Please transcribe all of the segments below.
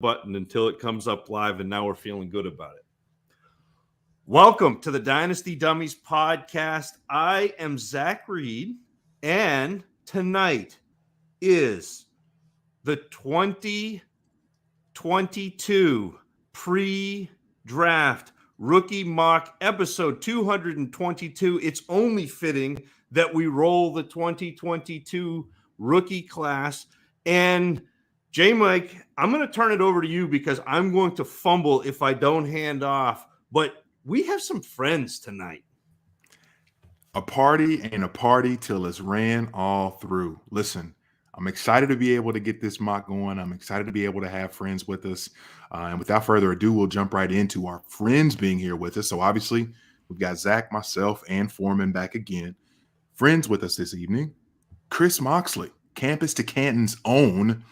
button until it comes up live, and now we're feeling good about it. Welcome to the Dynasty Dummies podcast. I am Zach Reed, and tonight is the 2022 pre-draft rookie mock episode 222. It's only fitting that we roll the 2022 rookie class. And JMic, I'm going to turn it over to you because I'm going to fumble if I don't hand off. But we have some friends tonight. A party ain't a party till it's ran all through. Listen, I'm excited to be able to get this mock going. I'm excited to be able to have friends with us. And without further ado, we'll jump right into our friends being here with us. So obviously, we've got Zach, myself, and Foreman back again. Friends with us this evening, Chris Moxley, Campus2Canton's own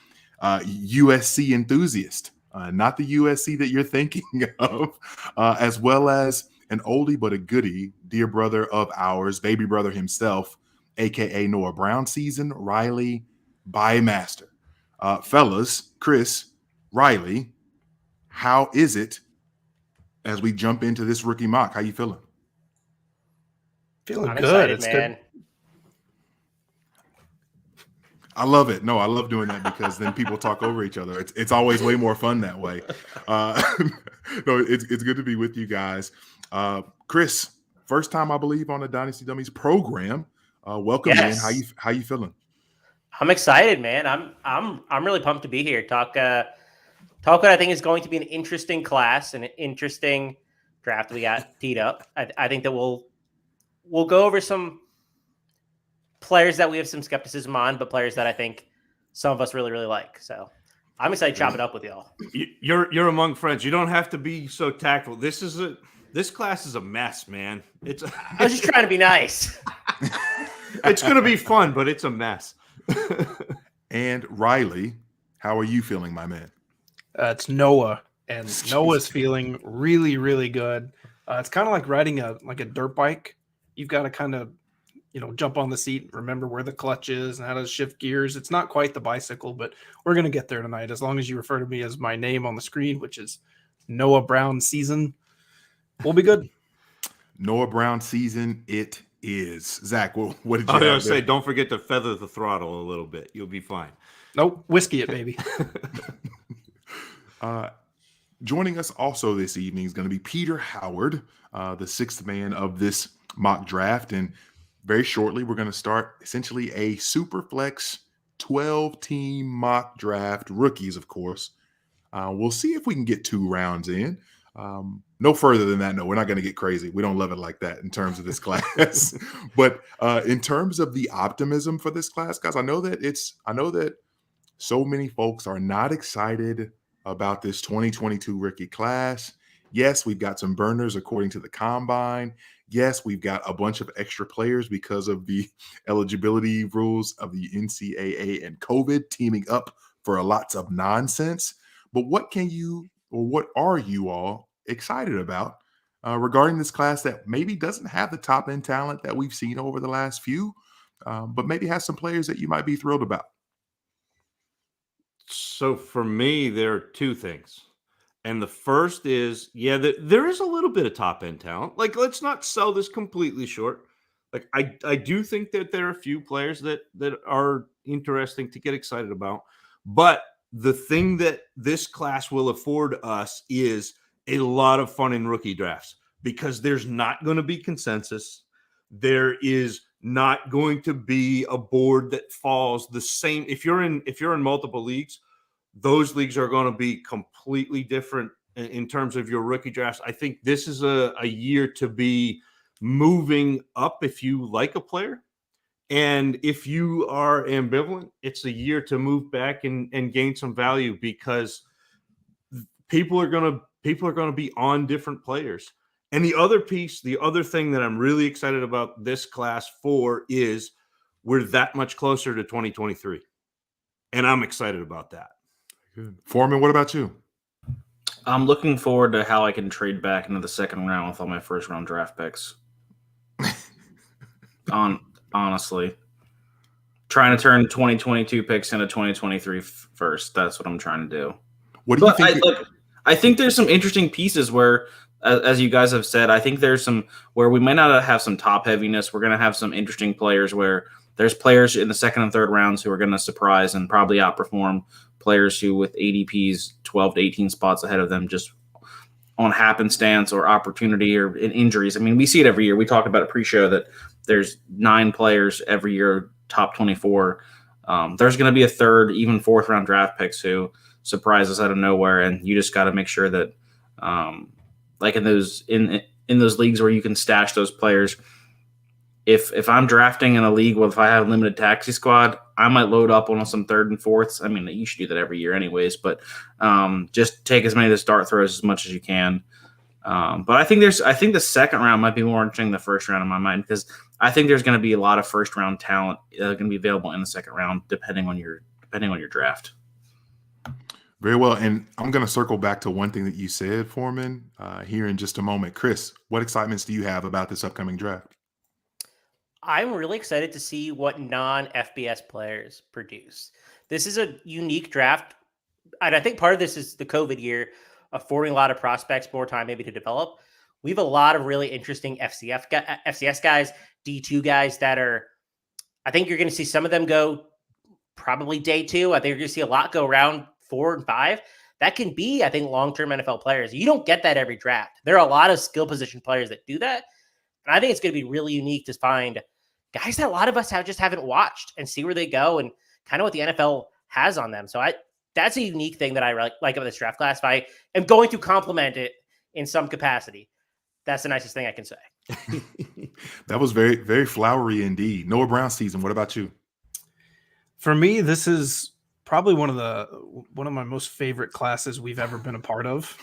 USC enthusiast. Not the USC that you're thinking of, as well as an oldie but a goodie, dear brother of ours, baby brother himself, a.k.a. Noah Brown season, Riley Bymaster. Fellas, Chris, Riley, how is it as we jump into this rookie mock? How you feeling? Feeling I'm good. Excited, It's man. good. I love it. No, I love doing that because then people talk over each other. It's always way more fun that way. No, it's good to be with you guys. Chris, first time I believe on the Dynasty Dummies program. Welcome Yes. in. How you feeling? I'm excited, man. I'm really pumped to be here. Talk what I think is going to be an interesting class and an interesting draft we got teed up. I think that we'll go over some players that we have some skepticism on, but players that I think some of us really, really like. So I'm excited to chop it up with y'all. You're among friends. You don't have to be so tactful. This class is a mess, man. I was just trying to be nice. It's going to be fun, but it's a mess. And Riley, how are you feeling, my man? It's Noah, and Noah's feeling really, really good. It's kind of like riding a dirt bike. You've got to kind of, jump on the seat, remember where the clutch is and how to shift gears. It's not quite the bicycle, but we're going to get there tonight. As long as you refer to me as my name on the screen, which is Noah Brown season, we'll be good. Noah Brown season it is. Zach, what did you I was going have to say, don't forget to feather the throttle a little bit. You'll be fine. Nope, whiskey it, baby. Joining us also this evening is going to be Peter Howard, the sixth man of this mock draft. And very shortly, we're going to start essentially a SuperFlex 12-team mock draft, rookies, of course. We'll see if we can get 2 rounds in. No further than that, no, we're not going to get crazy. We don't love it like that in terms of this class. But in terms of the optimism for this class, guys, I know that so many folks are not excited about this 2022 rookie class. Yes, we've got some burners according to the combine. Yes, we've got a bunch of extra players because of the eligibility rules of the NCAA and COVID teaming up for lots of nonsense. But what are you all excited about regarding this class that maybe doesn't have the top end talent that we've seen over the last few, but maybe has some players that you might be thrilled about? So for me, there are 2 things. And the first is, there is a little bit of top end talent. Like, let's not sell this completely short. Like, I do think that there are a few players that are interesting to get excited about. But the thing that this class will afford us is a lot of fun in rookie drafts because there's not going to be consensus. There is not going to be a board that falls the same. If you're in multiple leagues, those leagues are going to be completely different in terms of your rookie drafts. I think this is a year to be moving up if you like a player. And if you are ambivalent, it's a year to move back and gain some value because people are going to be on different players. And the other thing that I'm really excited about this class for is we're that much closer to 2023. And I'm excited about that. Good. Foreman, what about you? I'm looking forward to how I can trade back into the second round with all my first round draft picks. Honestly, trying to turn 2022 picks into 2023 first. That's what I'm trying to do. What do you But think? I think there's some interesting pieces where, as you guys have said, I think there's some where we might not have some top heaviness. We're going to have some interesting players where there's players in the second and third rounds who are going to surprise and probably outperform players who with ADPs 12 to 18 spots ahead of them just on happenstance or opportunity or in injuries. I mean, we see it every year. We talked about it pre-show that there's 9 players every year, top 24. There's going to be a third, even fourth round draft picks who surprise us out of nowhere, and you just got to make sure that, like in those leagues where you can stash those players. If I'm drafting in a league where if I have a limited taxi squad, I might load up on some third and fourths. I mean, you should do that every year anyways, but just take as many of the start throws as much as you can. But I think the second round might be more interesting than the first round in my mind, because I think there's going to be a lot of first round talent going to be available in the second round, depending on your draft. Very well. And I'm going to circle back to one thing that you said, Foreman, here in just a moment. Chris, what excitements do you have about this upcoming draft? I'm really excited to see what non-FBS players produce. This is a unique draft, and I think part of this is the COVID year affording a lot of prospects more time maybe to develop. We have a lot of really interesting FCS guys, D2 guys that are, I think you're going to see some of them go probably day 2. I think you're going to see a lot go round 4 and 5. That can be, I think, long-term NFL players. You don't get that every draft. There are a lot of skill position players that do that. And I think it's going to be really unique to find guys that a lot of us just haven't watched and see where they go and kind of what the NFL has on them. So that's a unique thing that I like about this draft class. If I am going to compliment it in some capacity, that's the nicest thing I can say. That was very, very flowery indeed. Noah Brown season. What about you? For me, this is probably one of my most favorite classes we've ever been a part of.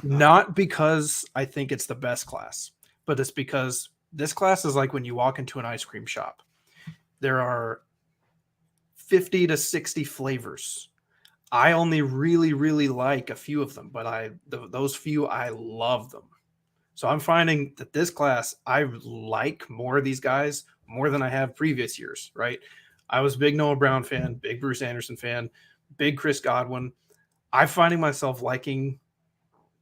Not because I think it's the best class, but it's because this class is like when you walk into an ice cream shop. There are 50 to 60 flavors. I only really, really like a few of them, but those few, I love them. So I'm finding that this class, I like more of these guys more than I have previous years, right? I was a big Noah Brown fan, big Bruce Anderson fan, big Chris Godwin. I'm finding myself liking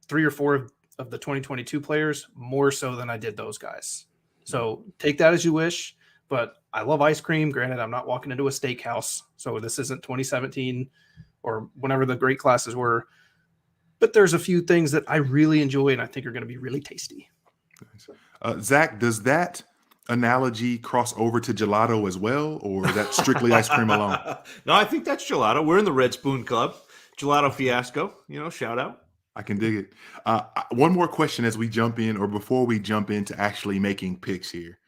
3 or 4 of the 2022 players more so than I did those guys. So take that as you wish, but I love ice cream. Granted, I'm not walking into a steakhouse, so this isn't 2017 or whenever the great classes were, but there's a few things that I really enjoy and I think are going to be really tasty. Zach, does that analogy cross over to gelato as well, or is that strictly ice cream alone? No, I think that's gelato. We're in the Red Spoon Club. Gelato Fiasco, shout out. I can dig it. One more question as we jump in, or before we jump into actually making picks here.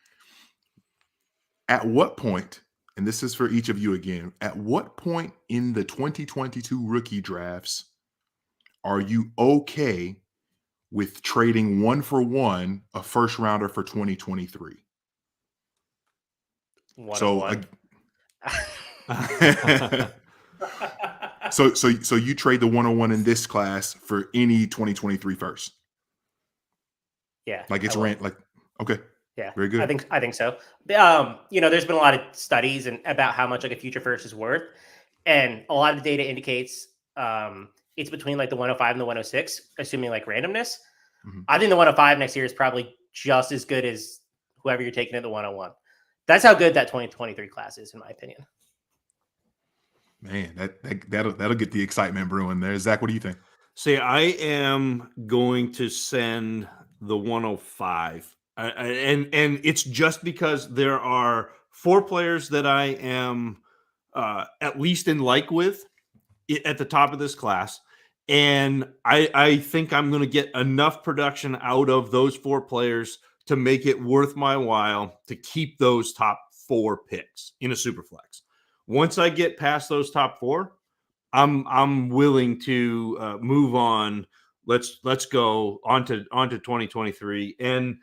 At what point, and this is for each of you again, at what point in the 2022 rookie drafts are you okay with trading 1-for-1 a first rounder for 2023? So you trade the 101 in this class for any 2023 first? Yeah. Like it's okay. Yeah. Very good. I think so. There's been a lot of studies about how much like a future first is worth. And a lot of the data indicates it's between like the 105 and the 106, assuming like randomness. Mm-hmm. I think the 105 next year is probably just as good as whoever you're taking at the 101. That's how good that 2023 class is, in my opinion. Man, that'll get the excitement brewing there. Zach, what do you think? See, I am going to send the 105. And it's just because there are 4 players that I am at least in like with at the top of this class. And I think I'm going to get enough production out of those 4 players to make it worth my while to keep those top 4 picks in a Superflex. Once I get past those top 4, I'm willing to move on. Let's go on to 2023. And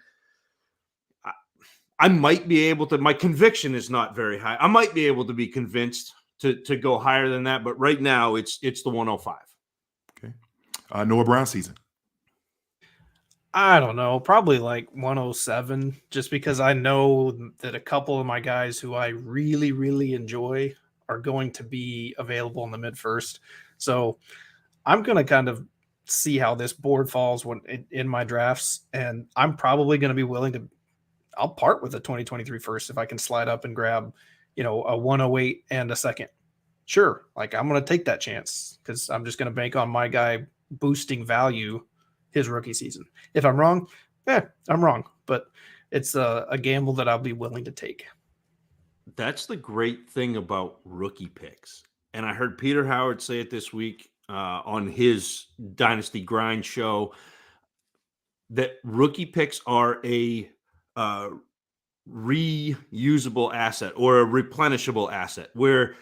I might be able to, my conviction is not very high. I might be able to be convinced to go higher than that, but right now it's the 105. Okay. Noah Brown season. I don't know, probably like 107, just because I know that a couple of my guys who I really, really enjoy are going to be available in the mid first. So I'm going to kind of see how this board falls when in my drafts, and I'm probably going to be willing to. I'll part with a 2023 first if I can slide up and grab, a 108 and a second. Sure, like I'm going to take that chance because I'm just going to bank on my guy boosting value his rookie season. If I'm wrong, I'm wrong, but it's a gamble that I'll be willing to take. That's the great thing about rookie picks. And I heard Peter Howard say it this week on his Dynasty Grind show that rookie picks are a reusable asset or a replenishable asset where,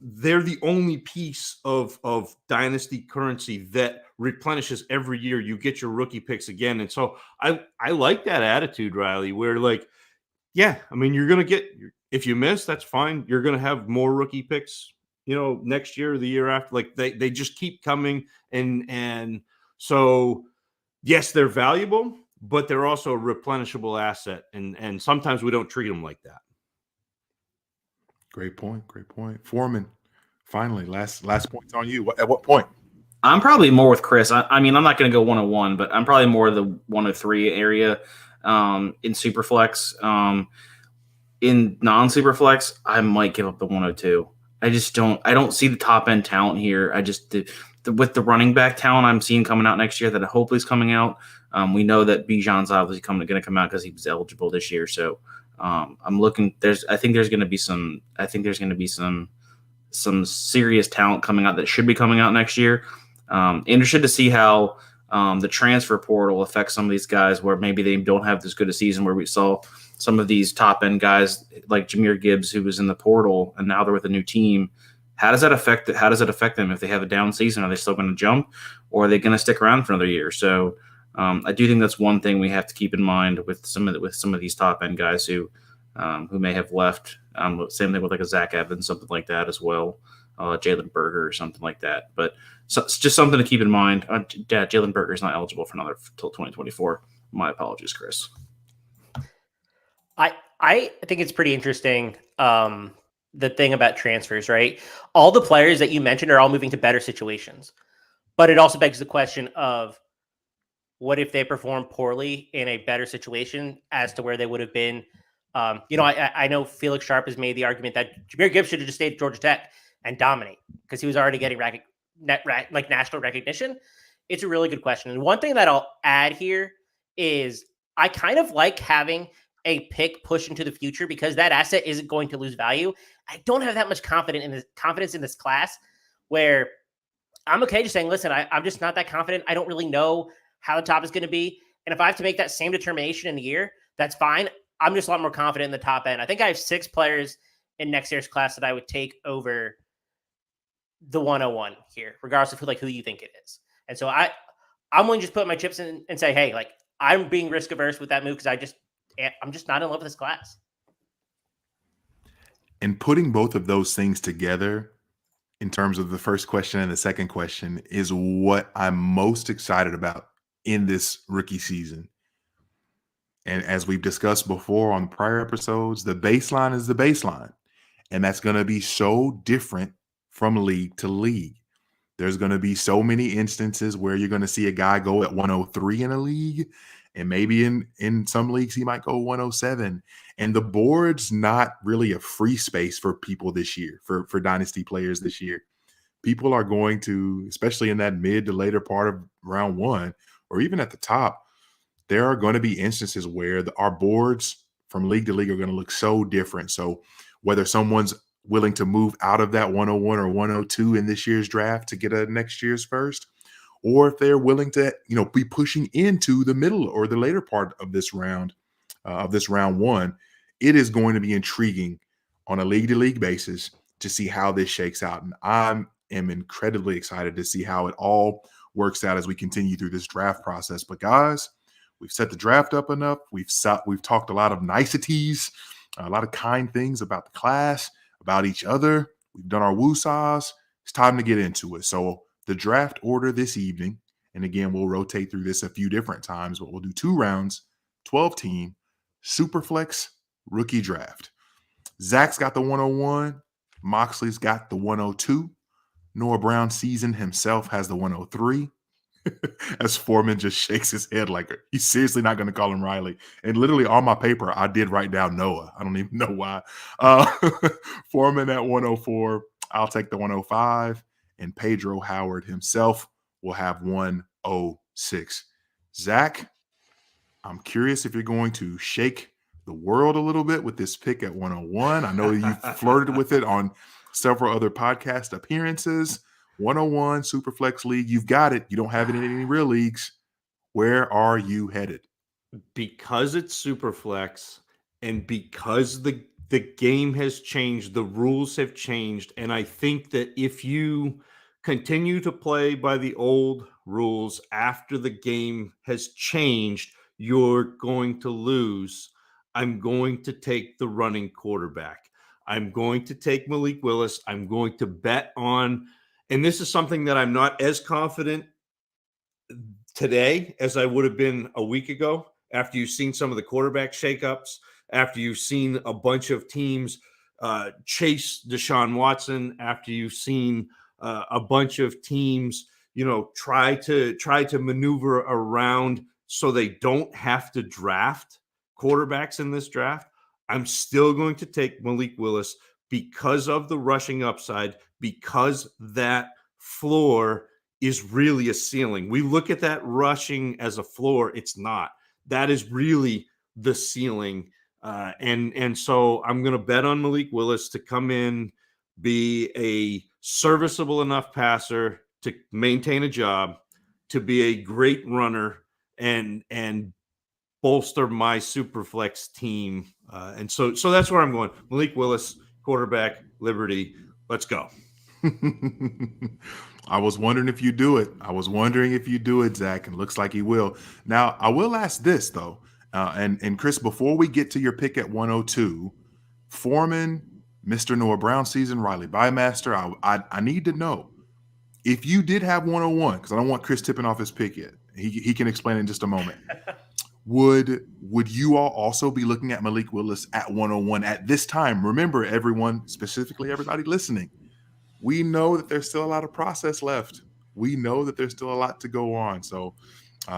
they're the only piece of Dynasty currency that replenishes every year. You get your rookie picks again. And so I like that attitude, Riley, where like, yeah, I mean, you're going to get, if you miss, that's fine. You're going to have more rookie picks, next year or the year after. Like they just keep coming. And so, yes, they're valuable, but they're also a replenishable asset. And sometimes we don't treat them like that. Great point. Great point. Foreman, finally, last points on you. At what point? I'm probably more with Chris. I mean, I'm not going to go 101, but I'm probably more the 103 area in Superflex. In non-Superflex, I might give up the 102. I don't see the top end talent here. I just with the running back talent I'm seeing coming out next year that hopefully is coming out. We know that Bijan's obviously going to come out because he was eligible this year. So I'm looking. I think there's going to be some serious talent coming out that should be coming out next year. Interested to see how the transfer portal affects some of these guys where maybe they don't have this good a season, where we saw some of these top end guys like Jahmyr Gibbs, who was in the portal and now they're with a new team. How does that affect them if they have a down season? Are they still going to jump, or are they going to stick around for another year? So I do think that's one thing we have to keep in mind with some of these top end guys who may have left. Same thing with like a Zach Evans, something like that as well. Jalen Berger or something like that. But it's just something to keep in mind. Jalen Berger is not eligible for another till 2024. My apologies, Chris. I think it's pretty interesting. The thing about transfers, right? All the players that you mentioned are all moving to better situations, but it also begs the question of what if they perform poorly in a better situation as to where they would have been. I know Felix Sharp has made the argument that Jahmyr Gibbs should have just stayed at Georgia Tech and dominate because he was already getting national recognition. It's a really good question. And one thing that I'll add here is I kind of like having a pick push into the future because that asset isn't going to lose value. I don't have that much confidence in this class where I'm okay just saying, listen, I'm just not that confident. I don't really know how the top is going to be. And if I have to make that same determination in a year, that's fine. I'm just a lot more confident in the top end. I think I have 6 players in next year's class that I would take over the 101 here, regardless of who you think it is. And so I'm willing to just put my chips in and say, hey, like I'm being risk averse with that move because I'm just not in love with this class. And putting both of those things together in terms of the first question and the second question is what I'm most excited about in this rookie season. And as we've discussed before on prior episodes, the baseline is the baseline. And that's going to be so different from league to league. There's going to be so many instances where you're going to see a guy go at 103 in a league, and maybe in some leagues he might go 107. And the board's not really a free space for people this year, for Dynasty players this year. People are going to, especially in that mid to later part of round 1, or even at the top, there are going to be instances where our boards from league to league are going to look so different. So whether someone's willing to move out of that 101 or 102 in this year's draft to get a next year's first, or if they're willing to, be pushing into the middle or the later part of this round, round 1, it is going to be intriguing on a league-to-league basis to see how this shakes out. And I am incredibly excited to see how it all works out as we continue through this draft process. But guys, we've set the draft up enough. We've talked a lot of niceties, a lot of kind things about the class, about each other. We've done our woo-saws. It's time to get into it. So the draft order this evening, and again, we'll rotate through this a few different times, but we'll do 2 rounds, 12-team, SuperFlex Rookie Draft. Zach's got the 101. Moxley's got the 102. Noah Brown season himself has the 103. As Foreman just shakes his head like he's seriously not going to call him Riley. And literally on my paper, I did write down Noah. I don't even know why. Foreman at 104. I'll take the 105. And Pedro Howard himself will have 106. Zach, I'm curious if you're going to shake the world a little bit with this pick at 101. I know you flirted with it on several other podcast appearances. 101 SuperFlex League. You've got it. You don't have it in any real leagues. Where are you headed? Because it's SuperFlex and because the game has changed, the rules have changed, and I think that if you continue to play by the old rules after the game has changed, you're going to lose. I'm going to take the running quarterback. I'm going to take Malik Willis. I'm going to bet on, and this is something that I'm not as confident today as I would have been a week ago, after you've seen some of the quarterback shakeups, after you've seen a bunch of teams chase Deshaun Watson, after you've seen a bunch of teams, try to maneuver around so they don't have to draft quarterbacks in this draft. I'm still going to take Malik Willis because of the rushing upside, because that floor is really a ceiling. We look at that rushing as a floor. It's not. That is really the ceiling. And so I'm going to bet on Malik Willis to come in, be a serviceable enough passer to maintain a job, to be a great runner, and bolster my SuperFlex team. And so that's where I'm going. Malik Willis, quarterback, Liberty. Let's go. I was wondering if you do it. Zach, and looks like he will. Now, I will ask this, though. And Chris, before we get to your pick at 102, Foreman, Mr. Noah Brown season, Riley Bymaster, I need to know if you did have 101, because I don't want Chris tipping off his pick yet. He can explain in just a moment. Would you all also be looking at Malik Willis at 101 at this time? Remember, everyone, specifically everybody listening, we know that there's still a lot of process left. We know that there's still a lot to go on. So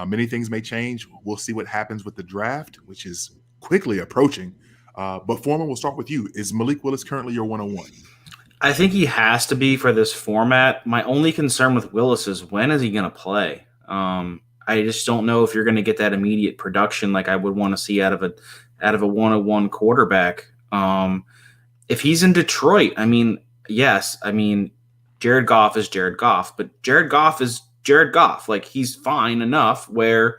many things may change. We'll see what happens with the draft, which is quickly approaching. But Foreman, we'll start with you. Is Malik Willis currently your 101? I think he has to be for this format. My only concern with Willis is, when is he going to play? I just don't know if you're going to get that immediate production like I would want to see out of a 101 quarterback. If he's in Detroit, yes, Jared Goff is Jared Goff, but Jared Goff is Jared Goff. Like, he's fine enough where,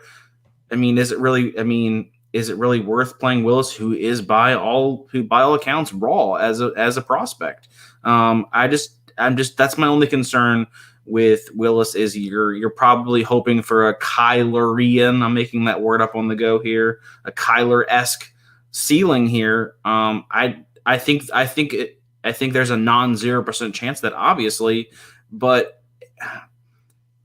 is it really worth playing Willis, who is by all accounts raw as a prospect? That's my only concern with Willis, is you're probably hoping for a Kyler-ian, I'm making that word up on the go here, a Kyler-esque ceiling here. I think there's a non-0% chance that, obviously, but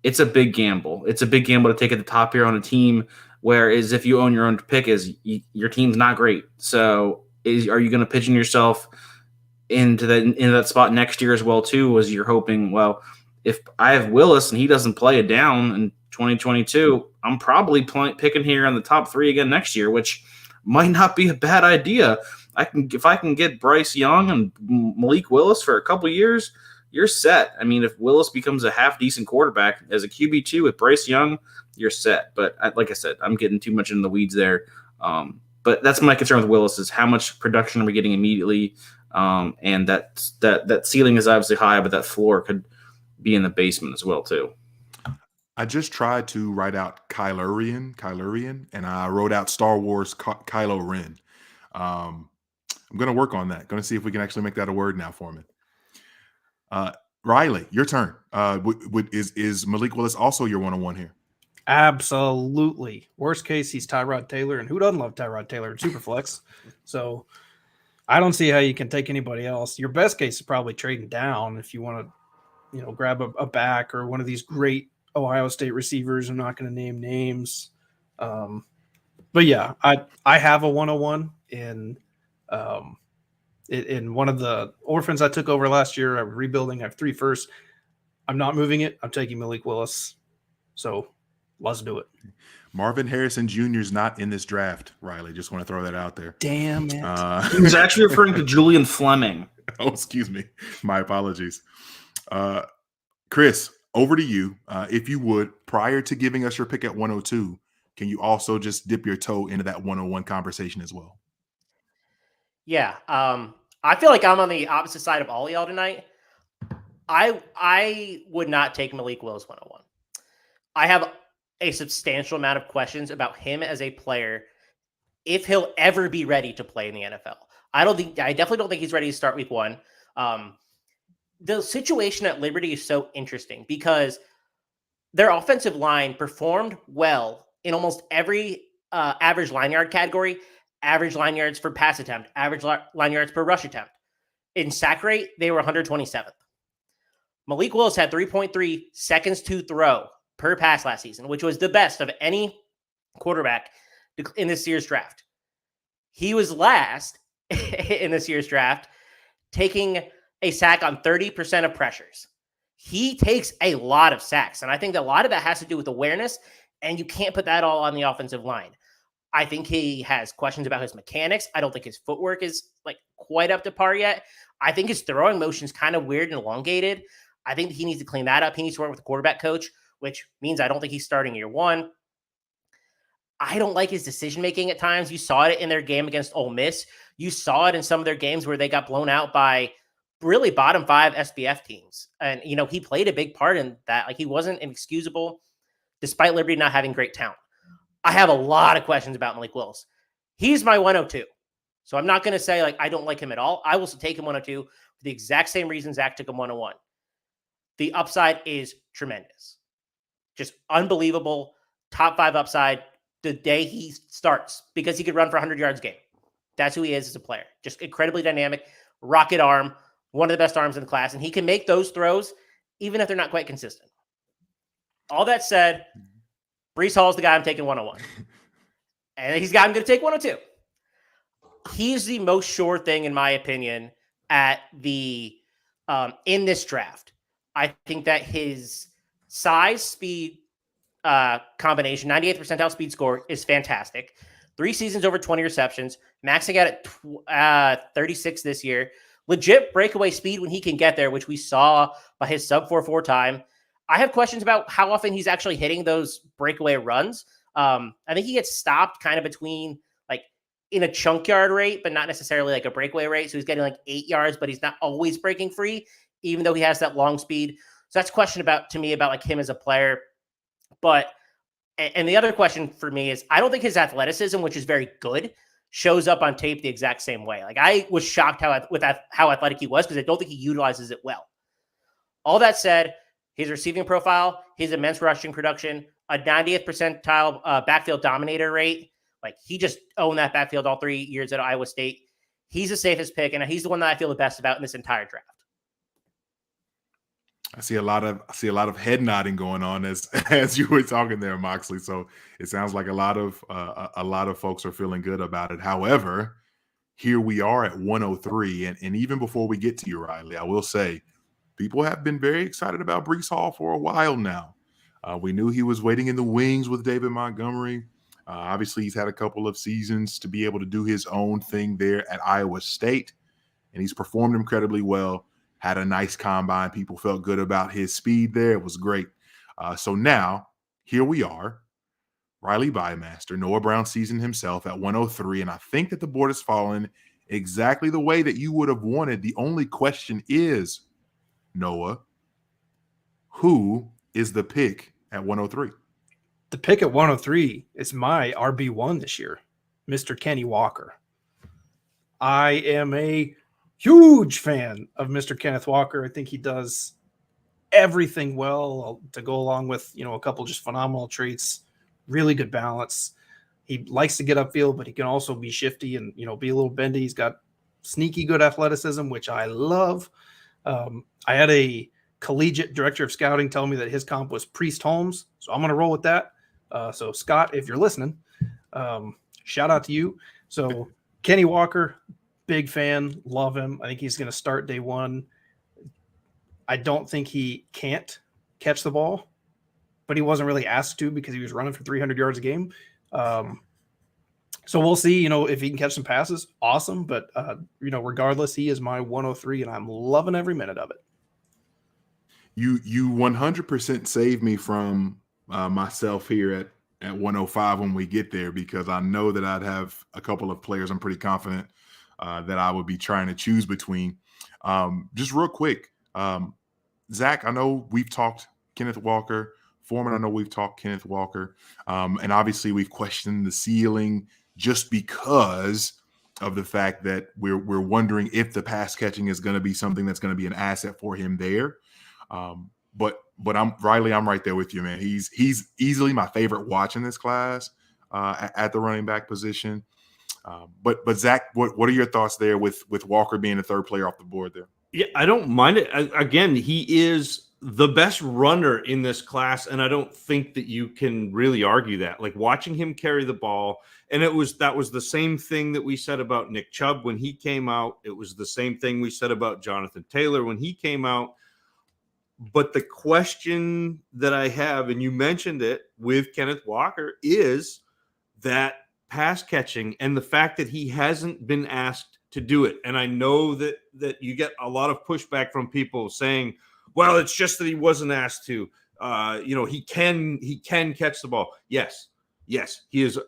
it's a big gamble. It's a big gamble to take at the top here on a team, whereas if you own your own pick, your team's not great. So are you going to pigeon yourself into that spot next year as well too, as you're hoping, well, if I have Willis and he doesn't play it down in 2022, I'm probably picking here in the top 3 again next year, which might not be a bad idea. If I can get Bryce Young and Malik Willis for a couple years, you're set. If Willis becomes a half decent quarterback as a QB2 with Bryce Young, you're set. But like I said, I'm getting too much in the weeds there. But that's my concern with Willis, is how much production are we getting immediately? And that ceiling is obviously high, but that floor could be in the basement as well too. I just tried to write out Kyler-ian, and I wrote out Star Wars Kylo Ren. I'm going to work on that. Going to see if we can actually make that a word now, Foreman. Riley, your turn. Is Malik Willis also your 101 here? Absolutely. Worst case, he's Tyrod Taylor, and who doesn't love Tyrod Taylor in Superflex? So I don't see how you can take anybody else. Your best case is probably trading down if you want to, grab a back or one of these great Ohio State receivers. I'm not going to name names. But yeah, I have a 101 in one of the orphans I took over last year. I'm rebuilding. I have 3 firsts. I'm not moving it. I'm taking Malik Willis. So let's do it. Marvin Harrison Jr. is not in this draft, Riley. Just want to throw that out there. Damn it. He was actually referring to Julian Fleming. Oh, excuse me. My apologies. Chris, over to you. If you would, prior to giving us your pick at 102, can you also just dip your toe into that 101 conversation as well? Yeah. I feel like I'm on the opposite side of all y'all tonight. I would not take Malik Willis 101. I have a substantial amount of questions about him as a player, if he'll ever be ready to play in the NFL. I definitely don't think he's ready to start week 1. The situation at Liberty is so interesting because their offensive line performed well in almost every average line yard category, average line yards for pass attempt, average line yards per rush attempt. In sack rate, they were 127th. Malik Willis had 3.3 seconds to throw per pass last season, which was the best of any quarterback in this year's draft. He was last in this year's draft, taking a sack on 30% of pressures. He takes a lot of sacks, and I think that a lot of that has to do with awareness, and you can't put that all on the offensive line. I think he has questions about his mechanics. I don't think his footwork is like quite up to par yet. I think his throwing motion is kind of weird and elongated. I think he needs to clean that up. He needs to work with the quarterback coach, which means I don't think he's starting year 1. I don't like his decision-making at times. You saw it in their game against Ole Miss. You saw it in some of their games where they got blown out by really bottom 5 SBF teams. And, he played a big part in that. Like, he wasn't inexcusable despite Liberty not having great talent. I have a lot of questions about Malik Willis. He's my 102. So I'm not going to say, I don't like him at all. I will take him 102 for the exact same reason Zach took him 101. The upside is tremendous. Just unbelievable. Top 5 upside the day he starts because he could run for 100 yards a game. That's who he is as a player. Just incredibly dynamic, rocket arm, one of the best arms in the class, and he can make those throws even if they're not quite consistent. All that said, Breece Hall is the guy I'm taking 101. And he's the guy I'm going to take 102. He's the most sure thing, in my opinion, at the in this draft. I think that his size, speed combination, 98th percentile speed score, is fantastic. 3 seasons over 20 receptions, maxing out at 36 this year. Legit breakaway speed when he can get there, which we saw by his sub 4.4 time. I have questions about how often he's actually hitting those breakaway runs. I think he gets stopped kind of between in a chunk yard rate, but not necessarily like a breakaway rate. So he's getting 8 yards, but he's not always breaking free, even though he has that long speed. So that's a question to me about him as a player. But, and the other question for me is, I don't think his athleticism, which is very good, shows up on tape the exact same way. I was shocked how athletic he was because I don't think he utilizes it well. All that said, his receiving profile, his immense rushing production, a 90th percentile backfield dominator rate. He just owned that backfield all 3 years at Iowa State. He's the safest pick, and he's the one that I feel the best about in this entire draft. I see a lot of head nodding going on as you were talking there, Moxley. So it sounds like a lot of folks are feeling good about it. However, here we are at 103, and even before we get to you, Riley, I will say people have been very excited about Breece Hall for a while now. We knew he was waiting in the wings with David Montgomery. Obviously, he's had a couple of seasons to be able to do his own thing there at Iowa State, and he's performed incredibly well. Had a nice combine. People felt good about his speed there. It was great. So now, here we are. Riley Bymaster, Noah Brown season himself at 103, and I think that the board has fallen exactly the way that you would have wanted. The only question is, Noah, who is the pick at 103? The pick at 103 is my RB1 this year, Mr. Kenny Walker. I am a huge fan of Mr. Kenneth Walker. I think he does everything well to go along with, a couple just phenomenal traits, really good balance. He likes to get upfield, but he can also be shifty and, be a little bendy. He's got sneaky good athleticism, which I love. I had a collegiate director of scouting tell me that his comp was Priest Holmes. So I'm going to roll with that. So Scott, if you're listening, shout out to you. So Kenny Walker, big fan, love him. I think he's going to start day 1. I don't think he can't catch the ball, but he wasn't really asked to because he was running for 300 yards a game. So we'll see, if he can catch some passes, awesome. But, regardless, he is my 103, and I'm loving every minute of it. You 100% saved me from myself here at 105 when we get there, because I know that I'd have a couple of players I'm pretty confident that I would be trying to choose between. Just real quick, Zach, I know we've talked Kenneth Walker. Foreman, I know we've talked Kenneth Walker. And obviously we've questioned the ceiling just because of the fact that we're wondering if the pass catching is going to be something that's going to be an asset for him there. But I'm right there with you, man. He's easily my favorite watch in this class at the running back position. But Zach, what are your thoughts there with Walker being the third player off the board there? Yeah, I don't mind it. Again, he is the best runner in this class, and I don't think that you can really argue that. Like, watching him carry the ball, and that was the same thing that we said about Nick Chubb when he came out. It was the same thing we said about Jonathan Taylor when he came out. But the question that I have, and you mentioned it with Kenneth Walker, is that pass catching and the fact that he hasn't been asked to do it. And I know that you get a lot of pushback from people saying, well, it's just that he wasn't asked to. He can catch the ball. Yes, he is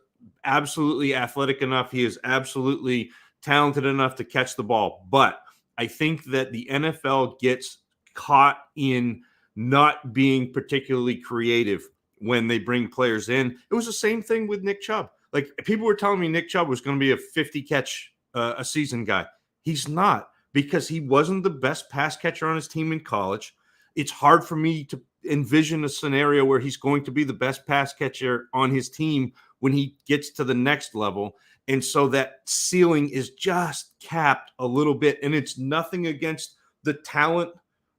absolutely athletic enough. He is absolutely talented enough to catch the ball. But I think that the NFL gets caught in not being particularly creative when they bring players in. It was the same thing with Nick Chubb. Like, people were telling me Nick Chubb was going to be a 50 catch a season guy. He's not, because he wasn't the best pass catcher on his team in college. It's hard for me to envision a scenario where he's going to be the best pass catcher on his team when he gets to the next level. And so that ceiling is just capped a little bit. And it's nothing against the talent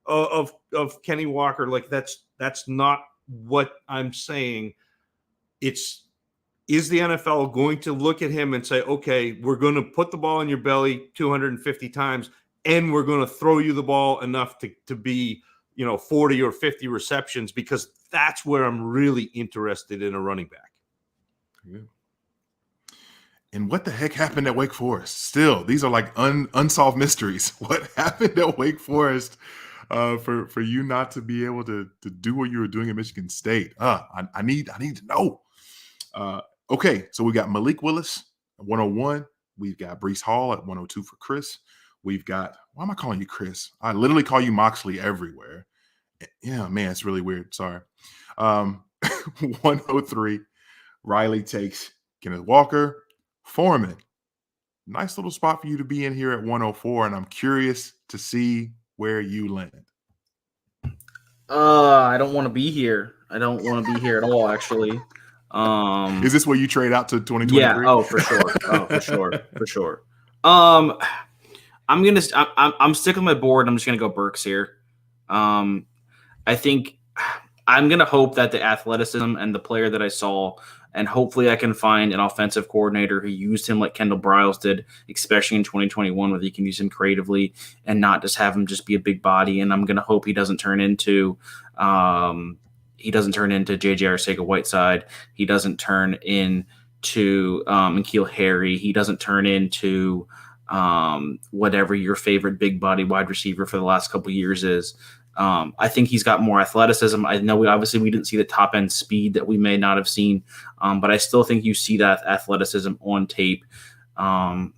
of Kenny Walker. Like, that's not what I'm saying. Is the NFL going to look at him and say, okay, we're going to put the ball in your belly 250 times, and we're going to throw you the ball enough to be, 40 or 50 receptions, because that's where I'm really interested in a running back. Yeah. And what the heck happened at Wake Forest? Still, these are like unsolved mysteries. What happened at Wake Forest for you not to be able to do what you were doing at Michigan State? I need to know. Okay, so we got Malik Willis at 101. We've got Breece Hall at 102 for Chris. We've got, why am I calling you Chris? I literally call you Moxley everywhere. Yeah, man, it's really weird. Sorry. 103, Riley takes Kenneth Walker. Foreman, nice little spot for you to be in here at 104, and I'm curious to see where you land. I don't want to be here. I don't want to be here at all, actually. Is this where you trade out to 2023? Yeah. Oh, for sure. I'm sticking with my board. I'm just gonna go Burks here. I think I'm gonna hope that the athleticism and the player that I saw, and hopefully I can find an offensive coordinator who used him like Kendall Briles did, especially in 2021, where he can use him creatively and not just have him just be a big body. And I'm gonna hope he doesn't turn into J.J. Arcega-Whiteside. He doesn't turn into N'Keal Harry. He doesn't turn into whatever your favorite big body wide receiver for the last couple of years is. I think he's got more athleticism. I know we didn't see the top end speed that we may not have seen, but I still think you see that athleticism on tape. I'm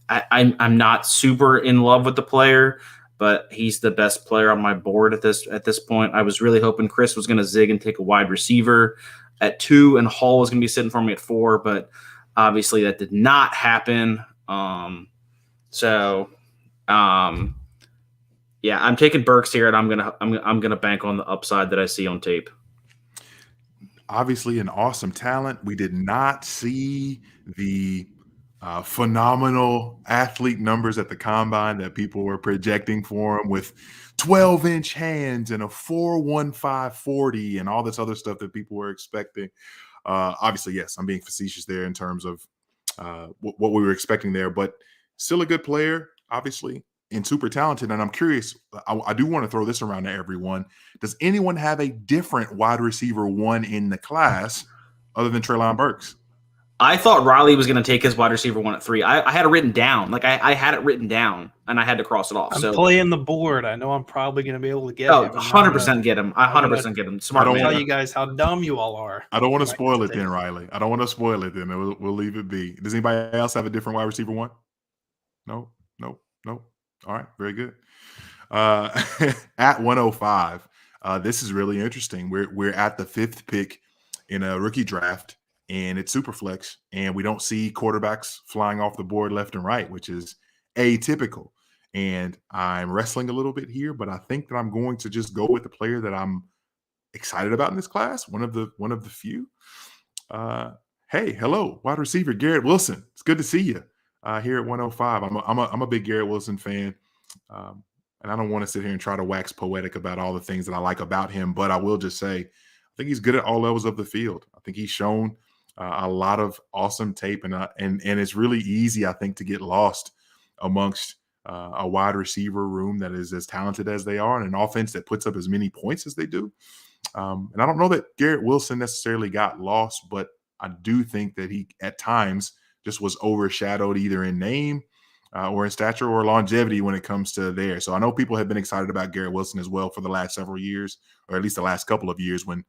not super in love with the player, but he's the best player on my board at this point. I was really hoping Chris was going to zig and take a wide receiver at 2, and Hall was going to be sitting for me at 4, but obviously that did not happen. Yeah, I'm taking Burks here, and I'm gonna bank on the upside that I see on tape. Obviously, an awesome talent. We did not see the phenomenal athlete numbers at the combine that people were projecting for him, with 12-inch hands and a 4.15 40 and all this other stuff that people were expecting. Obviously, yes, I'm being facetious there in terms of what we were expecting there, but still a good player, obviously. in Super Talented, and I'm curious, I do want to throw this around to everyone. Does anyone have a different wide receiver 1 in the class other than Treylon Burks? I thought Riley was going to take his wide receiver 1 at 3. I had it written down. Like I had it written down, and I had to cross it off. I'm playing the board. I know I'm probably going to be able to get him. 100% get him. I 100% get him. Smart I'll man. tell you guys how dumb you all are. I don't want to spoil it then, Riley. I don't want to spoil it then. We'll leave it be. Does anybody else have a different wide receiver 1? No. All right, very good. At 105, this is really interesting. We're at the 5th pick in a rookie draft, and it's SuperFlex, and we don't see quarterbacks flying off the board left and right, which is atypical. And I'm wrestling a little bit here, but I think that I'm going to just go with the player that I'm excited about in this class. One of the few. Hey, hello, wide receiver Garrett Wilson. It's good to see you here at 105. I'm a big Garrett Wilson fan, and I don't want to sit here and try to wax poetic about all the things that I like about him, but I will just say I think he's good at all levels of the field. I think he's shown a lot of awesome tape, and it's really easy, I think, to get lost amongst a wide receiver room that is as talented as they are, and an offense that puts up as many points as they do. And I don't know that Garrett Wilson necessarily got lost, but I do think that he at times just was overshadowed either in name or in stature or longevity when it comes to there. So I know people have been excited about Garrett Wilson as well for the last several years, or at least the last couple of years when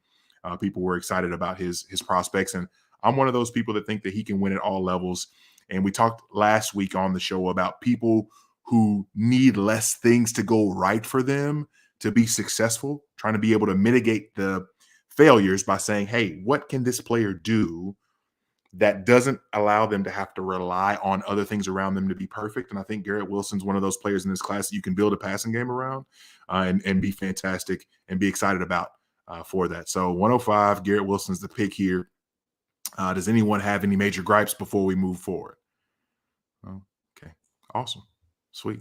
people were excited about his prospects. And I'm one of those people that think that he can win at all levels. And we talked last week on the show about people who need less things to go right for them to be successful, trying to be able to mitigate the failures by saying, hey, what can this player do that doesn't allow them to have to rely on other things around them to be perfect? And I think Garrett Wilson's one of those players in this class that you can build a passing game around and be fantastic and be excited about for that. So 105, Garrett Wilson's the pick here. Does anyone have any major gripes before we move forward? Okay, awesome. Sweet.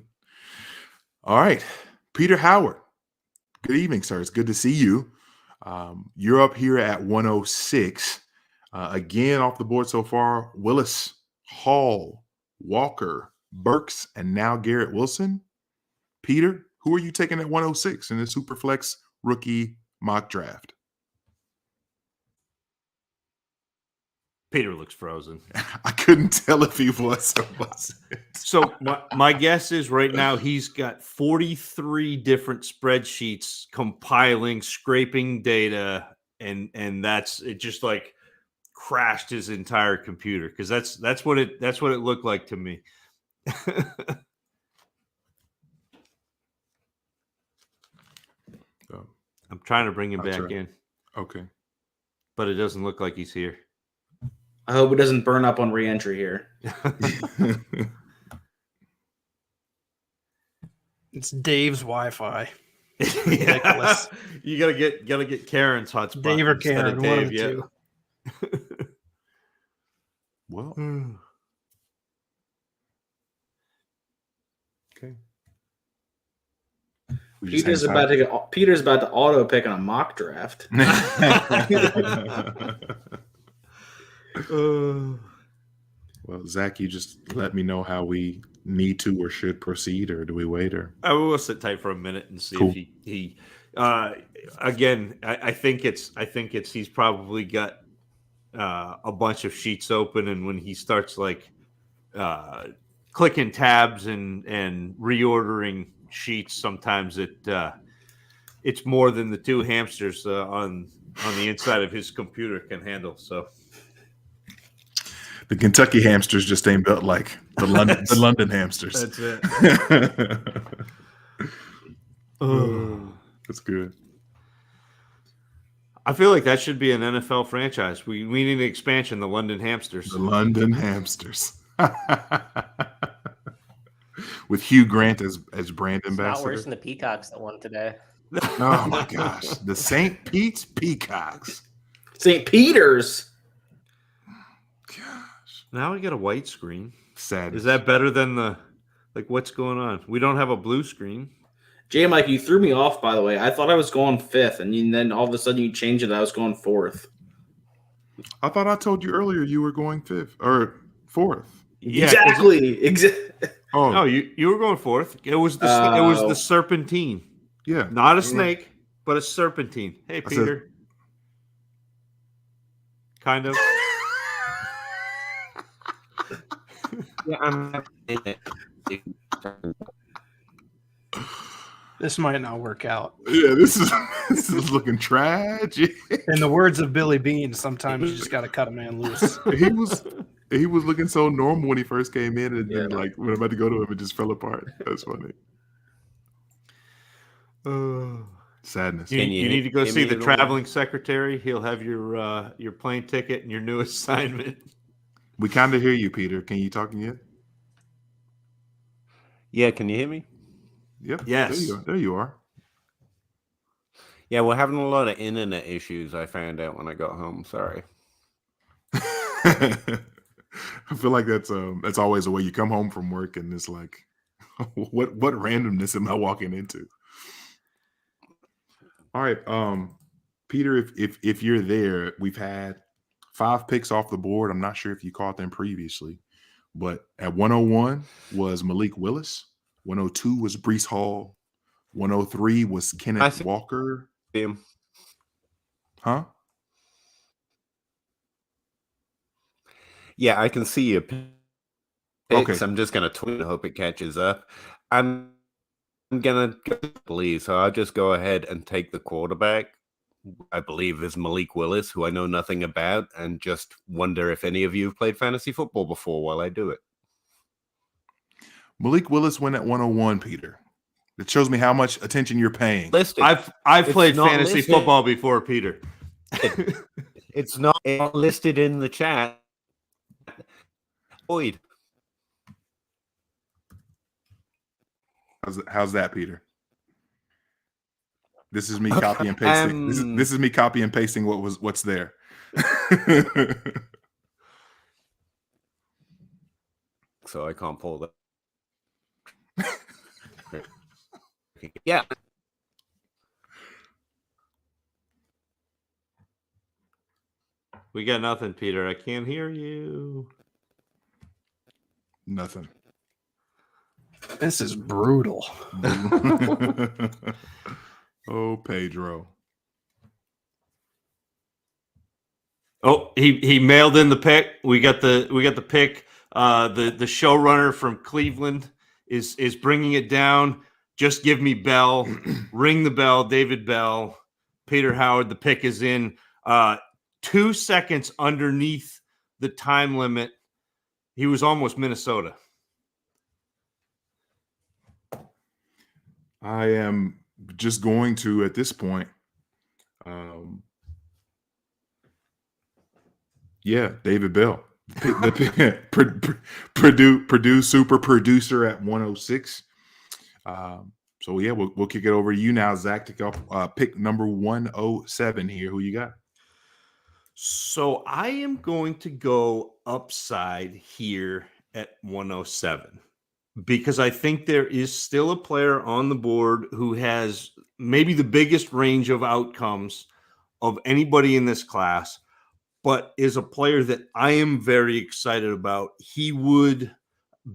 All right, Peter Howard. Good evening, sir. It's good to see you. You're up here at 106. Again, off the board so far, Willis, Hall, Walker, Burks, and now Garrett Wilson. Peter, who are you taking at 106 in the SuperFlex Rookie Mock Draft? Peter looks frozen. I couldn't tell if he was or wasn't. So my guess is right now he's got 43 different spreadsheets compiling, scraping data, and that's it. Just like crashed his entire computer because that's what it looked like to me. I'm trying to bring him back in. Okay, but it doesn't look like he's here. I hope it doesn't burn up on re-entry here. It's Dave's Wi-Fi. Ridiculous. You gotta get Karen's hotspot. Dave or Karen, one of the two. Well, okay. Peter's about to auto pick on a mock draft. Well, Zach, you just let me know how we need to or should proceed, or do we wait? Or I will sit tight for a minute and see if he again. I think it's he's probably got a bunch of sheets open, and when he starts like clicking tabs and reordering sheets, sometimes it's more than the two hamsters on the inside of his computer can handle. So. The Kentucky hamsters just ain't built like the London hamsters. That's it. That's good. I feel like that should be an NFL franchise. We need an expansion. The London Hamsters. The London Hamsters. With Hugh Grant as brand ambassador. Not worse than the Peacocks that won today. Oh my gosh, the St. Pete's Peacocks. St. Peter's. Now we got a white screen. Sad. Is that better than what's going on? We don't have a blue screen. JMic, you threw me off, by the way. I thought I was going 5th, and then all of a sudden you changed it. I was going 4th. I thought I told you earlier you were going 5th or 4th. Yeah, exactly. Oh, No, you were going fourth. It was the serpentine, yeah. not a snake, but a serpentine. Hey, I said- Peter. Kind of. Yeah, I'm This might not work out. Yeah, this is looking tragic. In the words of Billy Bean, sometimes you just got to cut a man loose. He was looking so normal when he first came in, and then like when I'm about to go to him, it just fell apart. That's funny. Sadness. You need to go see the traveling secretary. He'll have your plane ticket and your new assignment. We kind of hear you, Peter. Can you talk yet? Yeah, can you hear me? Yep. Yes. There you are. Yeah, we're having a lot of internet issues. I found out when I got home. Sorry. I feel like that's always the way you come home from work, and it's like, what randomness am I walking into? All right, Peter, if you're there, we've had 5 picks off the board. I'm not sure if you caught them previously, but at 101 was Malik Willis, 102 was Breece Hall, 103 was Kenneth Walker. Him. Huh? Yeah, I can see your picks. Okay. I'm just going to tweet. I hope it catches up. I'm going to go please. So I'll just go ahead and take the quarterback. I believe is Malik Willis, who I know nothing about, and just wonder if any of you have played fantasy football before while I do it. Malik Willis went at 101, Peter. It shows me how much attention you're paying. Listed. I've played not fantasy listed. football before, Peter. It's not listed in the chat. Boyd. How's that, Peter? This is me copy and pasting. This is me copy and pasting what's there. So I can't pull that. Yeah. We got nothing, Peter. I can't hear you. Nothing. This is brutal. Oh, Pedro. Oh, he mailed in the pick. We got the pick. The showrunner from Cleveland is bringing it down. Just give me Bell. Ring the bell, David Bell. Peter Howard. The pick is in. 2 seconds underneath the time limit. He was almost Minnesota. I am just going to, at this point, David Bell, Purdue super producer at 106. So yeah, we'll kick it over to you now, Zach, to go pick number 107 here. Who you got? So I am going to go upside here at 107 because I think there is still a player on the board who has maybe the biggest range of outcomes of anybody in this class, but is a player that I am very excited about. He would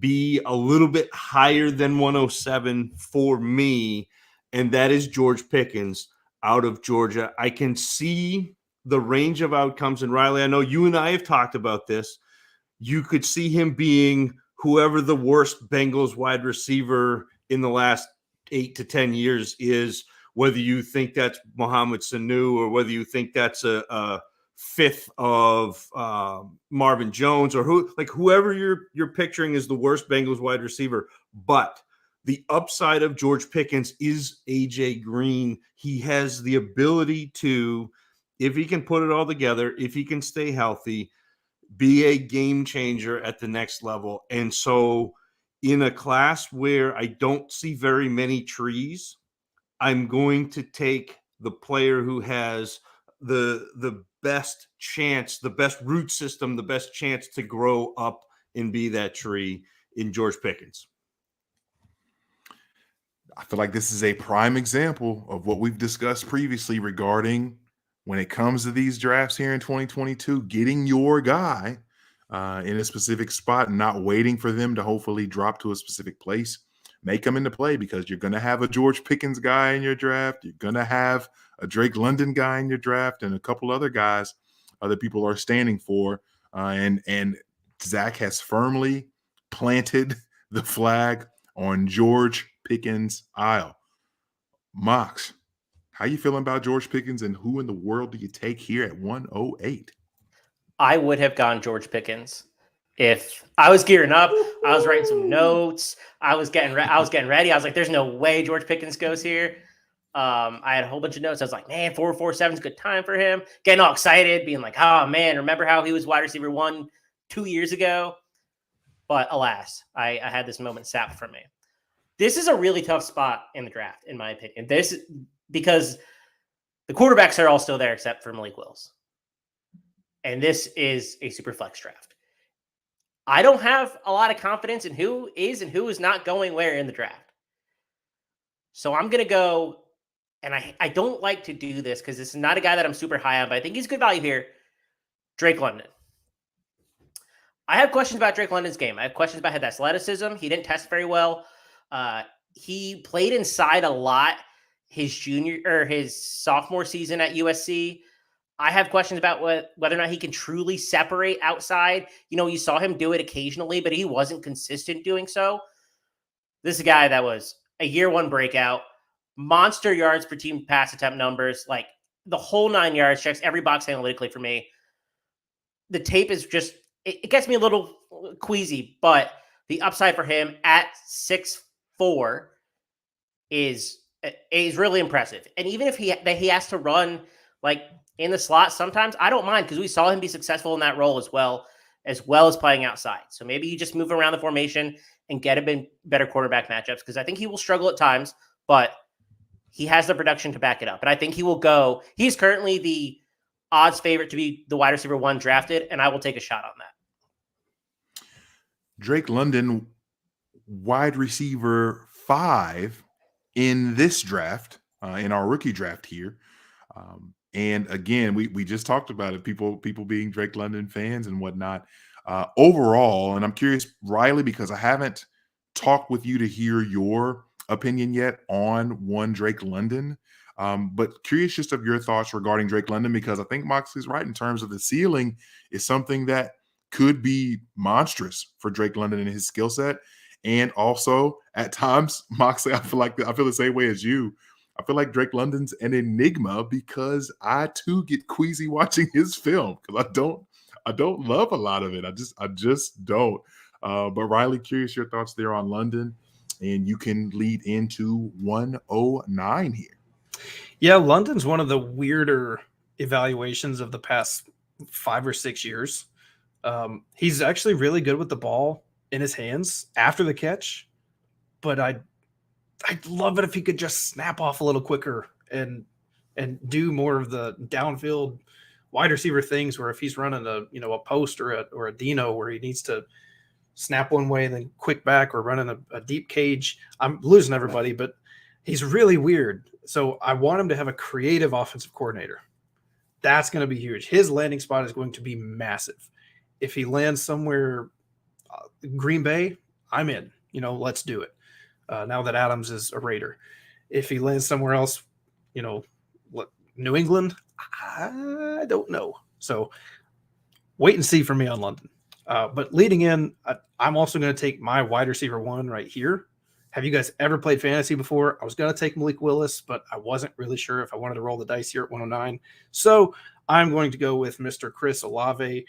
be a little bit higher than 107 for me, and that is George Pickens out of Georgia. I can see the range of outcomes. And Riley, I know you and I have talked about this. You could see him being whoever the worst Bengals wide receiver in the last 8 to 10 years is, whether you think that's Mohamed Sanu or whether you think that's a fifth of Marvin Jones or whoever you're picturing is the worst Bengals wide receiver. But the upside of George Pickens is AJ Green. He has the ability to, if he can put it all together, if he can stay healthy, be a game changer at the next level. And so in a class where I don't see very many trees, I'm going to take the player who has the best chance, the best root system, the best chance to grow up and be that tree in George Pickens. I feel like this is a prime example of what we've discussed previously regarding when it comes to these drafts here in 2022, getting your guy in a specific spot and not waiting for them to hopefully drop to a specific place, may come into play because you're going to have a George Pickens guy in your draft. You're going to have a Drake London guy in your draft and a couple other guys that people are standing for. And Zach has firmly planted the flag on George Pickens' aisle. Mox, how you feeling about George Pickens, and who in the world do you take here at 108? I would have gone George Pickens if I was gearing up. I was writing some notes. I was getting ready. I was like, "There's no way George Pickens goes here." I had a whole bunch of notes. I was like, "Man, 4.47 is a good time for him." Getting all excited, being like, "Oh man, remember how he was wide receiver 1 2 years ago?" But alas, I had this moment sapped from me. This is a really tough spot in the draft, in my opinion. This because the quarterbacks are all still there except for Malik Willis. And this is a super flex draft. I don't have a lot of confidence in who is and who is not going where in the draft. So I'm going to go, and I don't like to do this because this is not a guy that I'm super high on, but I think he's good value here. Drake London. I have questions about Drake London's game. I have questions about his athleticism. He didn't test very well. He played inside a lot his sophomore season at USC. I have questions about whether or not he can truly separate outside. You saw him do it occasionally, but he wasn't consistent doing so. This is a guy that was a year 1 breakout, monster yards per team pass attempt numbers, like the whole 9 yards, checks every box analytically for me. The tape is just, it gets me a little queasy, but the upside for him at 6'4" is really impressive. And even if he has to run like in the slot sometimes, I don't mind because we saw him be successful in that role as well as playing outside. So maybe you just move around the formation and get him in better quarterback matchups because I think he will struggle at times, but he has the production to back it up. And I think he will go. He's currently the odds favorite to be the wide receiver 1 drafted, and I will take a shot on that. Drake London, wide receiver 5 in this draft, in our rookie draft here. And again, we just talked about it, people being Drake London fans and whatnot. Overall, and I'm curious, Riley, because I haven't talked with you to hear your opinion yet on one Drake London, but curious just of your thoughts regarding Drake London, because I think Moxley's right in terms of the ceiling is something that could be monstrous for Drake London and his skill set. And also at times, Moxley, I feel the same way as you. I feel like Drake London's an enigma because I too get queasy watching his film because I don't love a lot of it. I just don't. But Riley, curious your thoughts there on London, and you can lead into 109 here. Yeah, London's one of the weirder evaluations of the past 5 or 6 years. He's actually really good with the ball in his hands after the catch, but I'd love it if he could just snap off a little quicker and do more of the downfield wide receiver things where if he's running a post or a Dino where he needs to snap one way and then quick back or running a deep cage. I'm losing everybody, but he's really weird. So I want him to have a creative offensive coordinator. That's going to be huge. His landing spot is going to be massive. If he lands somewhere, Green Bay, I'm in. Let's do it. Now that Adams is a Raider. If he lands somewhere else, New England, I don't know. So wait and see for me on London. But leading in, I'm also going to take my wide receiver 1 right here. Have you guys ever played fantasy before? I was going to take Malik Willis, but I wasn't really sure if I wanted to roll the dice here at 109. So I'm going to go with Mr. Chris Olave.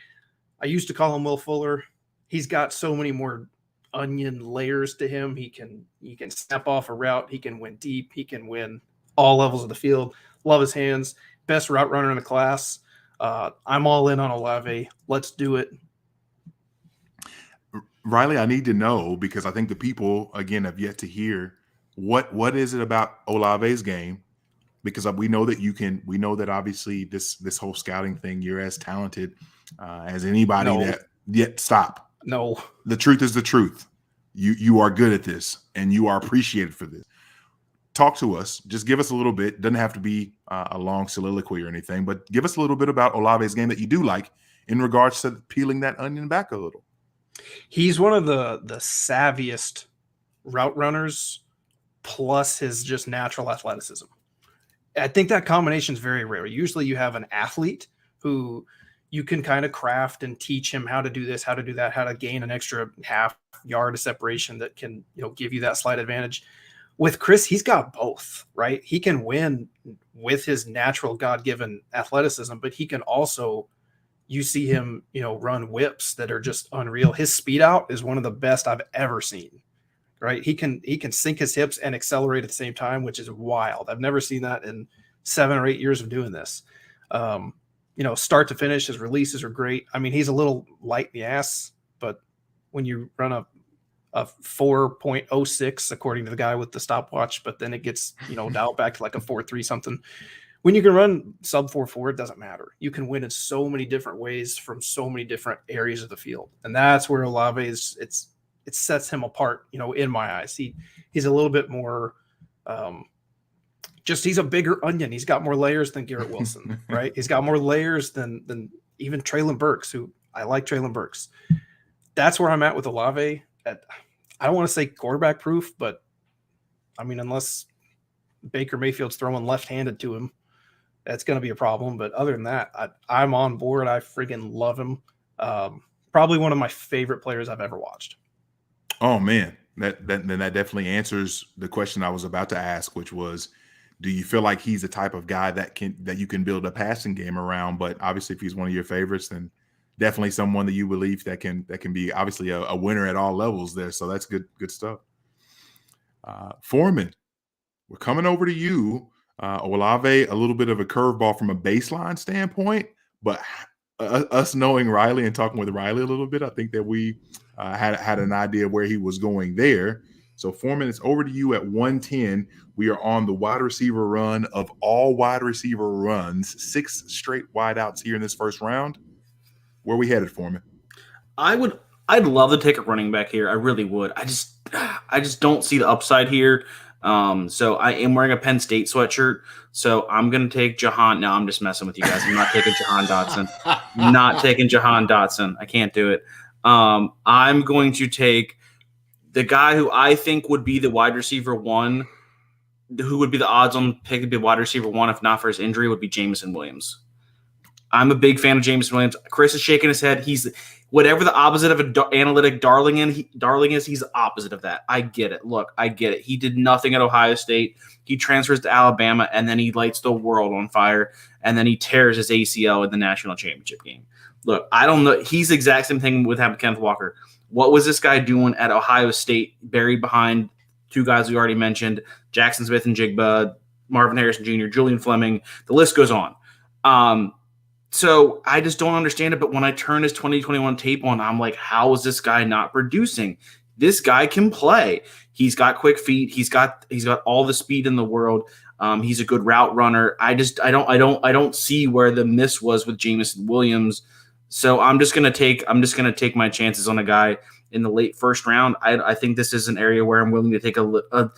I used to call him Will Fuller. He's got so many more onion layers to him. He can snap off a route. He can win deep. He can win all levels of the field. Love his hands. Best route runner in the class. I'm all in on Olave. Let's do it. Riley, I need to know, because I think the people, again, have yet to hear what is it about Olave's game, because we know that obviously this whole scouting thing, you're as talented as anybody. No. That yet stop. No, the truth is the truth. You are good at this and you are appreciated for this. Talk to us. Just give us a little bit. Doesn't have to be a long soliloquy or anything, but give us a little bit about Olave's game that you do like in regards to peeling that onion back a little. He's one of the savviest route runners, plus his just natural athleticism. I think that combination is very rare. Usually you have an athlete who you can kind of craft and teach him how to do this, how to do that, how to gain an extra half yard of separation that can, give you that slight advantage. With Chris, he's got both, right? He can win with his natural God-given athleticism, but he can also, you see him, run whips that are just unreal. His speed out is one of the best I've ever seen, right? He can sink his hips and accelerate at the same time, which is wild. I've never seen that in 7 or 8 years of doing this. Start to finish, his releases are great. I mean, he's a little light in the ass, but when you run a 4.06, according to the guy with the stopwatch, but then it gets, dialed back to like a 4.3 something. When you can run sub 4.4, it doesn't matter. You can win in so many different ways from so many different areas of the field. And that's where Olave is, it sets him apart, in my eyes. He's a little bit more, he's a bigger onion. He's got more layers than Garrett Wilson, right? He's got more layers than even Treylon Burks, who I like Treylon Burks. That's where I'm at with Olave. I don't want to say quarterback proof, but I mean, unless Baker Mayfield's throwing left-handed to him, that's going to be a problem. But other than that, I'm on board. I friggin' love him. Probably one of my favorite players I've ever watched. Oh man, that definitely answers the question I was about to ask, which was, do you feel like he's the type of guy that you can build a passing game around? But obviously, if he's one of your favorites, then definitely someone that you believe that can be obviously a winner at all levels there. So that's good stuff. Foreman, we're coming over to you. Olave, a little bit of a curveball from a baseline standpoint, but us knowing Riley and talking with Riley a little bit, I think that we had an idea where he was going there. So Foreman, it's over to you at 110. We are on the wide receiver run of all wide receiver runs, 6 straight wideouts here in this first round. Where are we headed, Foreman? I'd love to take a running back here. I really would. I just don't see the upside here. So I am wearing a Penn State sweatshirt. So I'm going to take Jahan. No, I'm just messing with you guys. I'm not taking Jahan Dotson. Not taking Jahan Dotson. I can't do it. I'm going to take the guy who I think would be the wide receiver one, who would be the odds on pick to be wide receiver one, if not for his injury, would be Jameson Williams. I'm a big fan of Jameson Williams. Chris is shaking his head. He's whatever the opposite of an analytic darling is. He's the opposite of that. I get it. Look, I get it. He did nothing at Ohio State. He transfers to Alabama, and then he lights the world on fire, and then he tears his ACL in the national championship game. Look, I don't know. He's the exact same thing with happened to Kenneth Walker. What was this guy doing at Ohio State, buried behind 2 guys we already mentioned, Jackson Smith and Jigba, Marvin Harrison Jr., Julian Fleming? The list goes on. So I just don't understand it. But when I turn his 2021 tape on, I'm like, how is this guy not producing? This guy can play. He's got quick feet. He's got all the speed in the world. He's a good route runner. I don't see where the miss was with Jameson Williams. So I'm just gonna take my chances on a guy in the late first round. I think this is an area where I'm willing to take a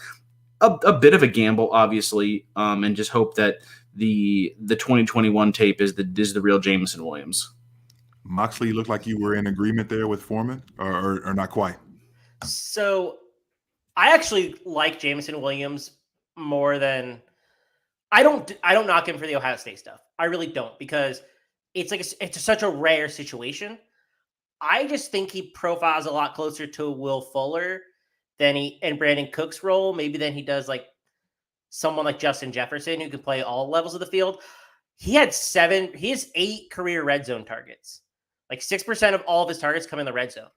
bit of a gamble, obviously, and just hope that the 2021 tape is the real Jameson Williams. Moxley, you look like you were in agreement there with Foreman, or not quite. So I actually like Jameson Williams more than I don't knock him for the Ohio State stuff. I really don't, because it's such a rare situation. I just think he profiles a lot closer to Will Fuller and Brandon Cook's role, maybe than he does like someone like Justin Jefferson, who can play all levels of the field. He has 8 career red zone targets. Like 6% of all of his targets come in the red zone.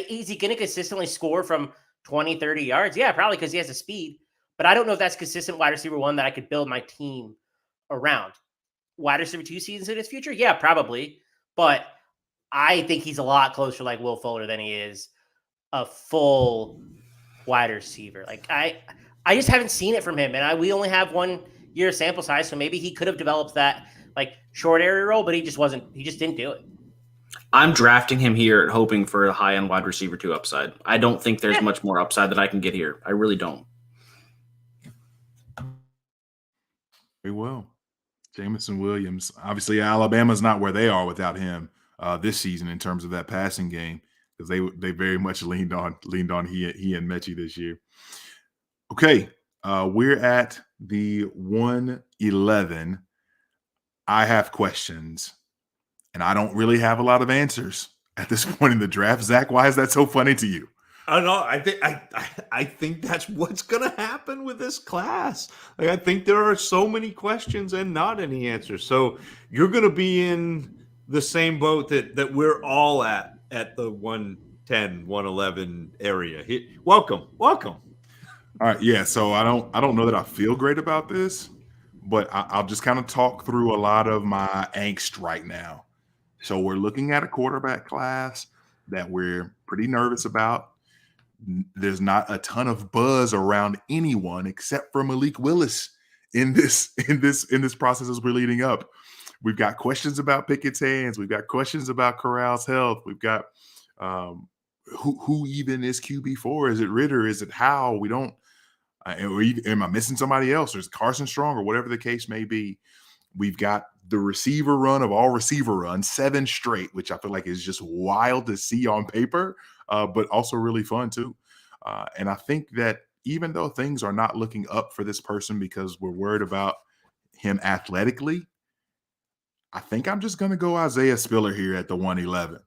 Is he going to consistently score from 20, 30 yards? Yeah, probably, because he has the speed. But I don't know if that's consistent wide receiver one that I could build my team around. Wide receiver 2 seasons in his future? Yeah, probably. But I think he's a lot closer like Will Fuller than he is a full wide receiver. Like I just haven't seen it from him. And we only have 1 year sample size, so maybe he could have developed that like short area role, but he just didn't do it. I'm drafting him here hoping for a high-end wide receiver 2 upside. I don't think there's much more upside that I can get here. I really don't. Very well. Jameson Williams. Obviously, Alabama's not where they are without him this season in terms of that passing game, because they very much leaned on he and Mechie this year. Okay, we're at the 111. I have questions, and I don't really have a lot of answers at this point in the draft. Zach, why is that so funny to you? I don't know. I think that's what's going to happen with this class. Like, I think there are so many questions and not any answers. So you're going to be in the same boat that we're all at the 110, 111 area. Welcome. All right, yeah. So I don't know that I feel great about this, but I'll just kind of talk through a lot of my angst right now. So we're looking at a quarterback class that we're pretty nervous about. There's not a ton of buzz around anyone except for Malik Willis in this process as we're leading up. We've got questions about Pickett's hands. We've got questions about Corral's health. We've got who even is QB4? Is it Ritter? Is it Howe? We don't. Am I missing somebody else? Or is Carson Strong, or whatever the case may be? We've got the receiver run of all receiver runs, 7 straight, which I feel like is just wild to see on paper, but also really fun too. And I think that even though things are not looking up for this person because we're worried about him athletically, I think I'm just going to go Isaiah Spiller here at the 111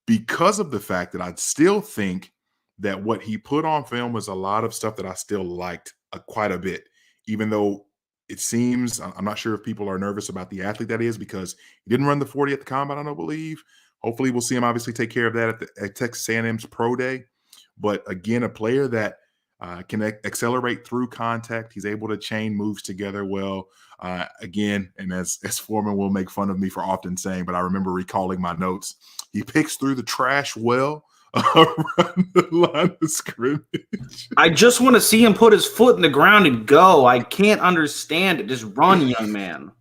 because of the fact that I still think that what he put on film was a lot of stuff that I still liked quite a bit, even though it seems, I'm not sure if people are nervous about the athlete that is, because he didn't run the 40 at the combine, I don't believe. Hopefully we'll see him obviously take care of that at Texas A&M's Pro Day. But again, a player that can accelerate through contact. He's able to chain moves together well. Again, and as Foreman will make fun of me for often saying, but I remember recalling my notes. He picks through the trash well around the line of scrimmage. I just want to see him put his foot in the ground and go. I can't understand it. Just run, young man.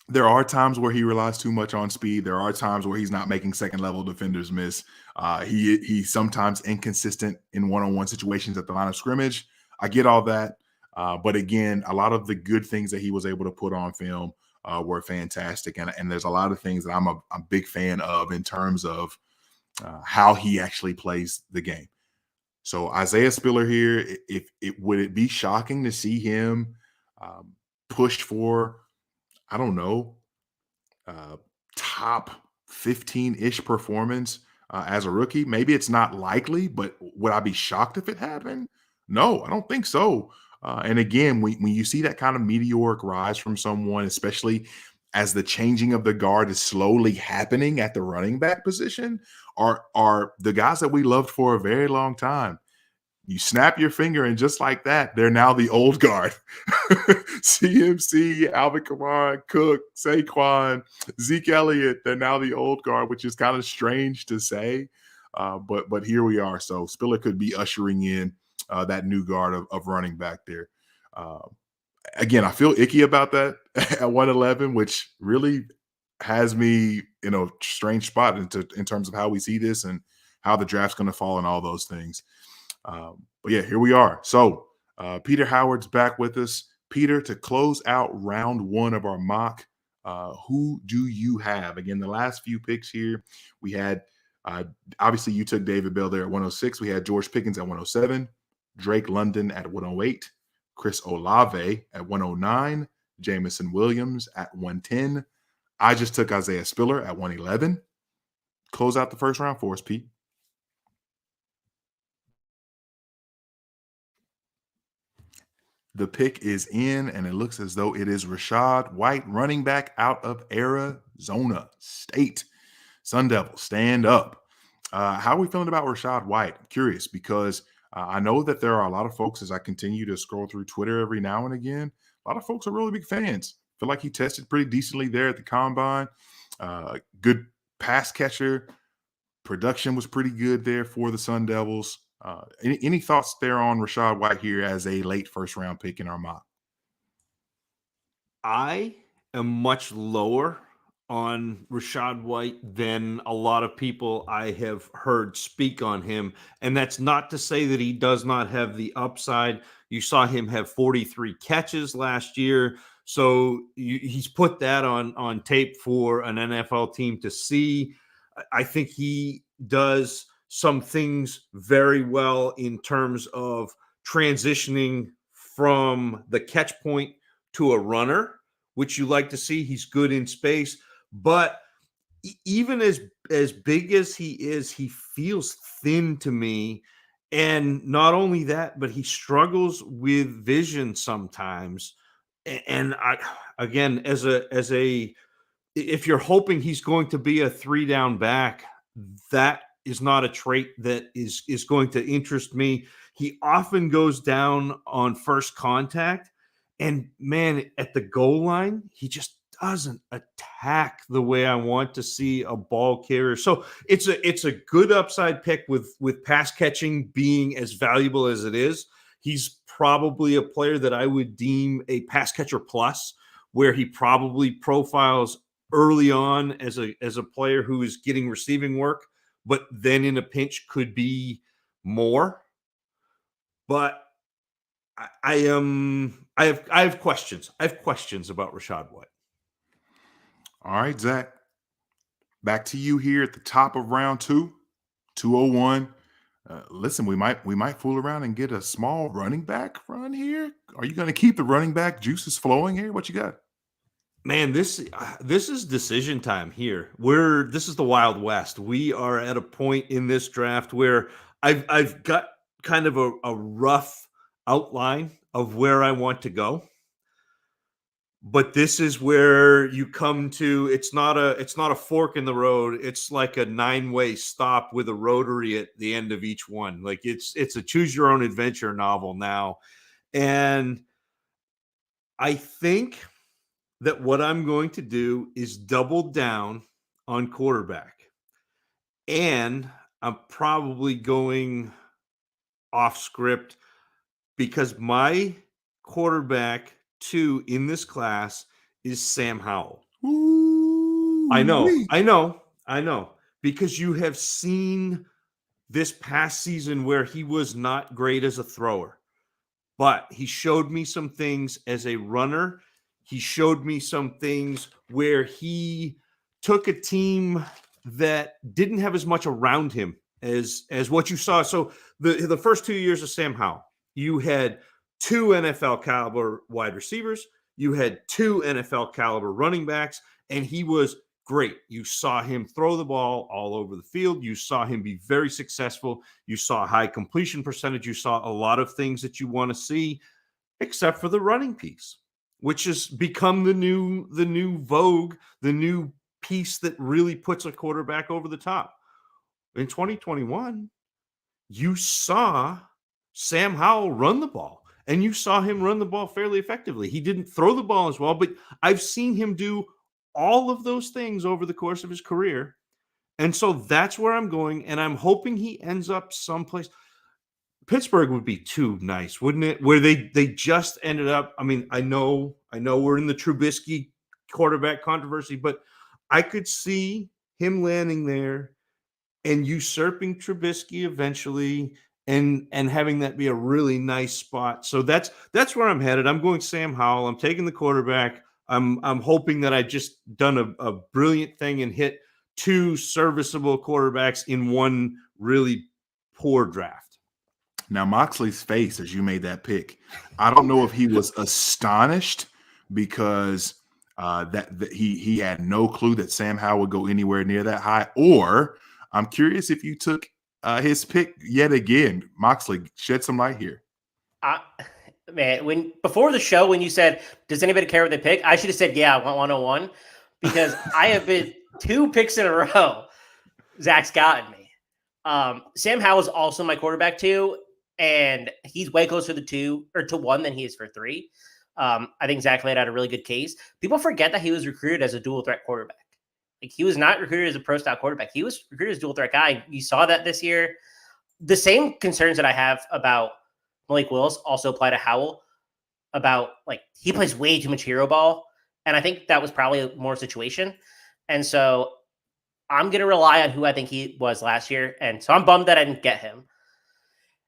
There are times where he relies too much on speed. There are times where he's not making second-level defenders miss. He's sometimes inconsistent in one-on-one situations at the line of scrimmage. I get all that. But again, a lot of the good things that he was able to put on film were fantastic. And there's a lot of things that I'm a big fan of in terms of how he actually plays the game. So Isaiah Spiller here, would it be shocking to see him push for, I don't know, top 15-ish performance as a rookie? Maybe it's not likely, but would I be shocked if it happened? No, I don't think so. And again, when you see that kind of meteoric rise from someone, especially as the changing of the guard is slowly happening at the running back position, are the guys that we loved for a very long time. You snap your finger, and just like that, they're now the old guard. CMC, Alvin Kamara, Cook, Saquon, Zeke Elliott, they're now the old guard, which is kind of strange to say. But here we are. So Spiller could be ushering in that new guard of running back there. Again, I feel icky about that at 111, which really has me in a strange spot in terms of how we see this and how the draft's going to fall and all those things. But yeah, here we are. So Peter Howard's back with us. Peter, to close out round 1 of our mock, who do you have? Again, the last few picks here, we had obviously you took David Bell there at 106. We had George Pickens at 107, Drake London at 108, Chris Olave at 109, Jameson Williams at 110. I just took Isaiah Spiller at 111. Close out the first round for us, Pete. The pick is in, and it looks as though it is Rachaad White, running back out of Arizona State. Sun Devils, stand up. How are we feeling about Rachaad White? I'm curious because I know that there are a lot of folks, as I continue to scroll through Twitter every now and again, a lot of folks are really big fans. Feel like he tested pretty decently there at the combine. Good pass catcher. Production was pretty good there for the Sun Devils. Any thoughts there on Rachaad White here as a late first-round pick in our mock? I am much lower on Rachaad White than a lot of people I have heard speak on him. And that's not to say that he does not have the upside. You saw him have 43 catches last year. So he's put that on tape for an NFL team to see. I think he does some things very well in terms of transitioning from the catch point to a runner, which you like to see. He's good in space, but even as big as he is, he feels thin to me. And not only that, but he struggles with vision sometimes. And again, as a if you're hoping he's going to be a 3-down back, that is not a trait that is going to interest me. He often goes down on first contact, and man, at the goal line, he just doesn't attack the way I want to see a ball carrier. So it's a good upside pick with pass catching being as valuable as it is. He's probably a player that I would deem a pass catcher plus, where he probably profiles early on as a player who is getting receiving work, but then in a pinch could be more. But I have questions. I have questions about Rachaad White. All right, Zach. Back to you here at the top of round 2, 201. Listen, we might fool around and get a small running back run here. Are you going to keep the running back juices flowing here? What you got? Man, this is decision time here. This is the Wild West. We are at a point in this draft where I've got kind of a rough outline of where I want to go. But this is where you come to, it's not a fork in the road. It's like a 9-way stop with a rotary at the end of each one. Like it's a choose your own adventure novel now. And I think that what I'm going to do is double down on quarterback. And I'm probably going off script because my quarterback 2 in this class is Sam Howell. Ooh, I know. Because you have seen this past season where he was not great as a thrower, but he showed me some things as a runner. He showed me some things where he took a team that didn't have as much around him as what you saw. So the first 2 years of Sam Howell, you had 2 NFL caliber wide receivers, you had 2 NFL caliber running backs, and he was great. You saw him throw the ball all over the field. You saw him be very successful. You saw high completion percentage. You saw a lot of things that you want to see, except for the running piece, which has become the new vogue, the new piece that really puts a quarterback over the top. In 2021, you saw Sam Howell run the ball, and you saw him run the ball fairly effectively. He didn't throw the ball as well, but I've seen him do all of those things over the course of his career. And so that's where I'm going, and I'm hoping he ends up someplace. Pittsburgh would be too nice, wouldn't it? Where they just ended up. I mean, I know we're in the Trubisky quarterback controversy, but I could see him landing there and usurping Trubisky eventually, and having that be a really nice spot. So that's where I'm headed. I'm going Sam Howell. I'm taking the quarterback. I'm hoping that I just done a brilliant thing and hit 2 serviceable quarterbacks in one really poor draft. Now, Moxley's face as you made that pick, I don't know if he was astonished because that he had no clue that Sam Howell would go anywhere near that high, or I'm curious if you took his pick yet again. Moxley, shed some light here. Man, before the show, when you said, does anybody care what they pick? I should have said, yeah, I want 101, because I have been 2 picks in a row. Zach's gotten me. Sam Howell is also my quarterback 2, and he's way closer to 2 or to 1 than he is for 3. I think Zach laid out a really good case. People forget that he was recruited as a dual threat quarterback. Like, he was not recruited as a pro style quarterback. He was recruited as a dual threat guy. You saw that this year. The same concerns that I have about Malik Willis also apply to Howell, about, like, he plays way too much hero ball. And I think that was probably more situation. And so I'm going to rely on who I think he was last year. And so I'm bummed that I didn't get him.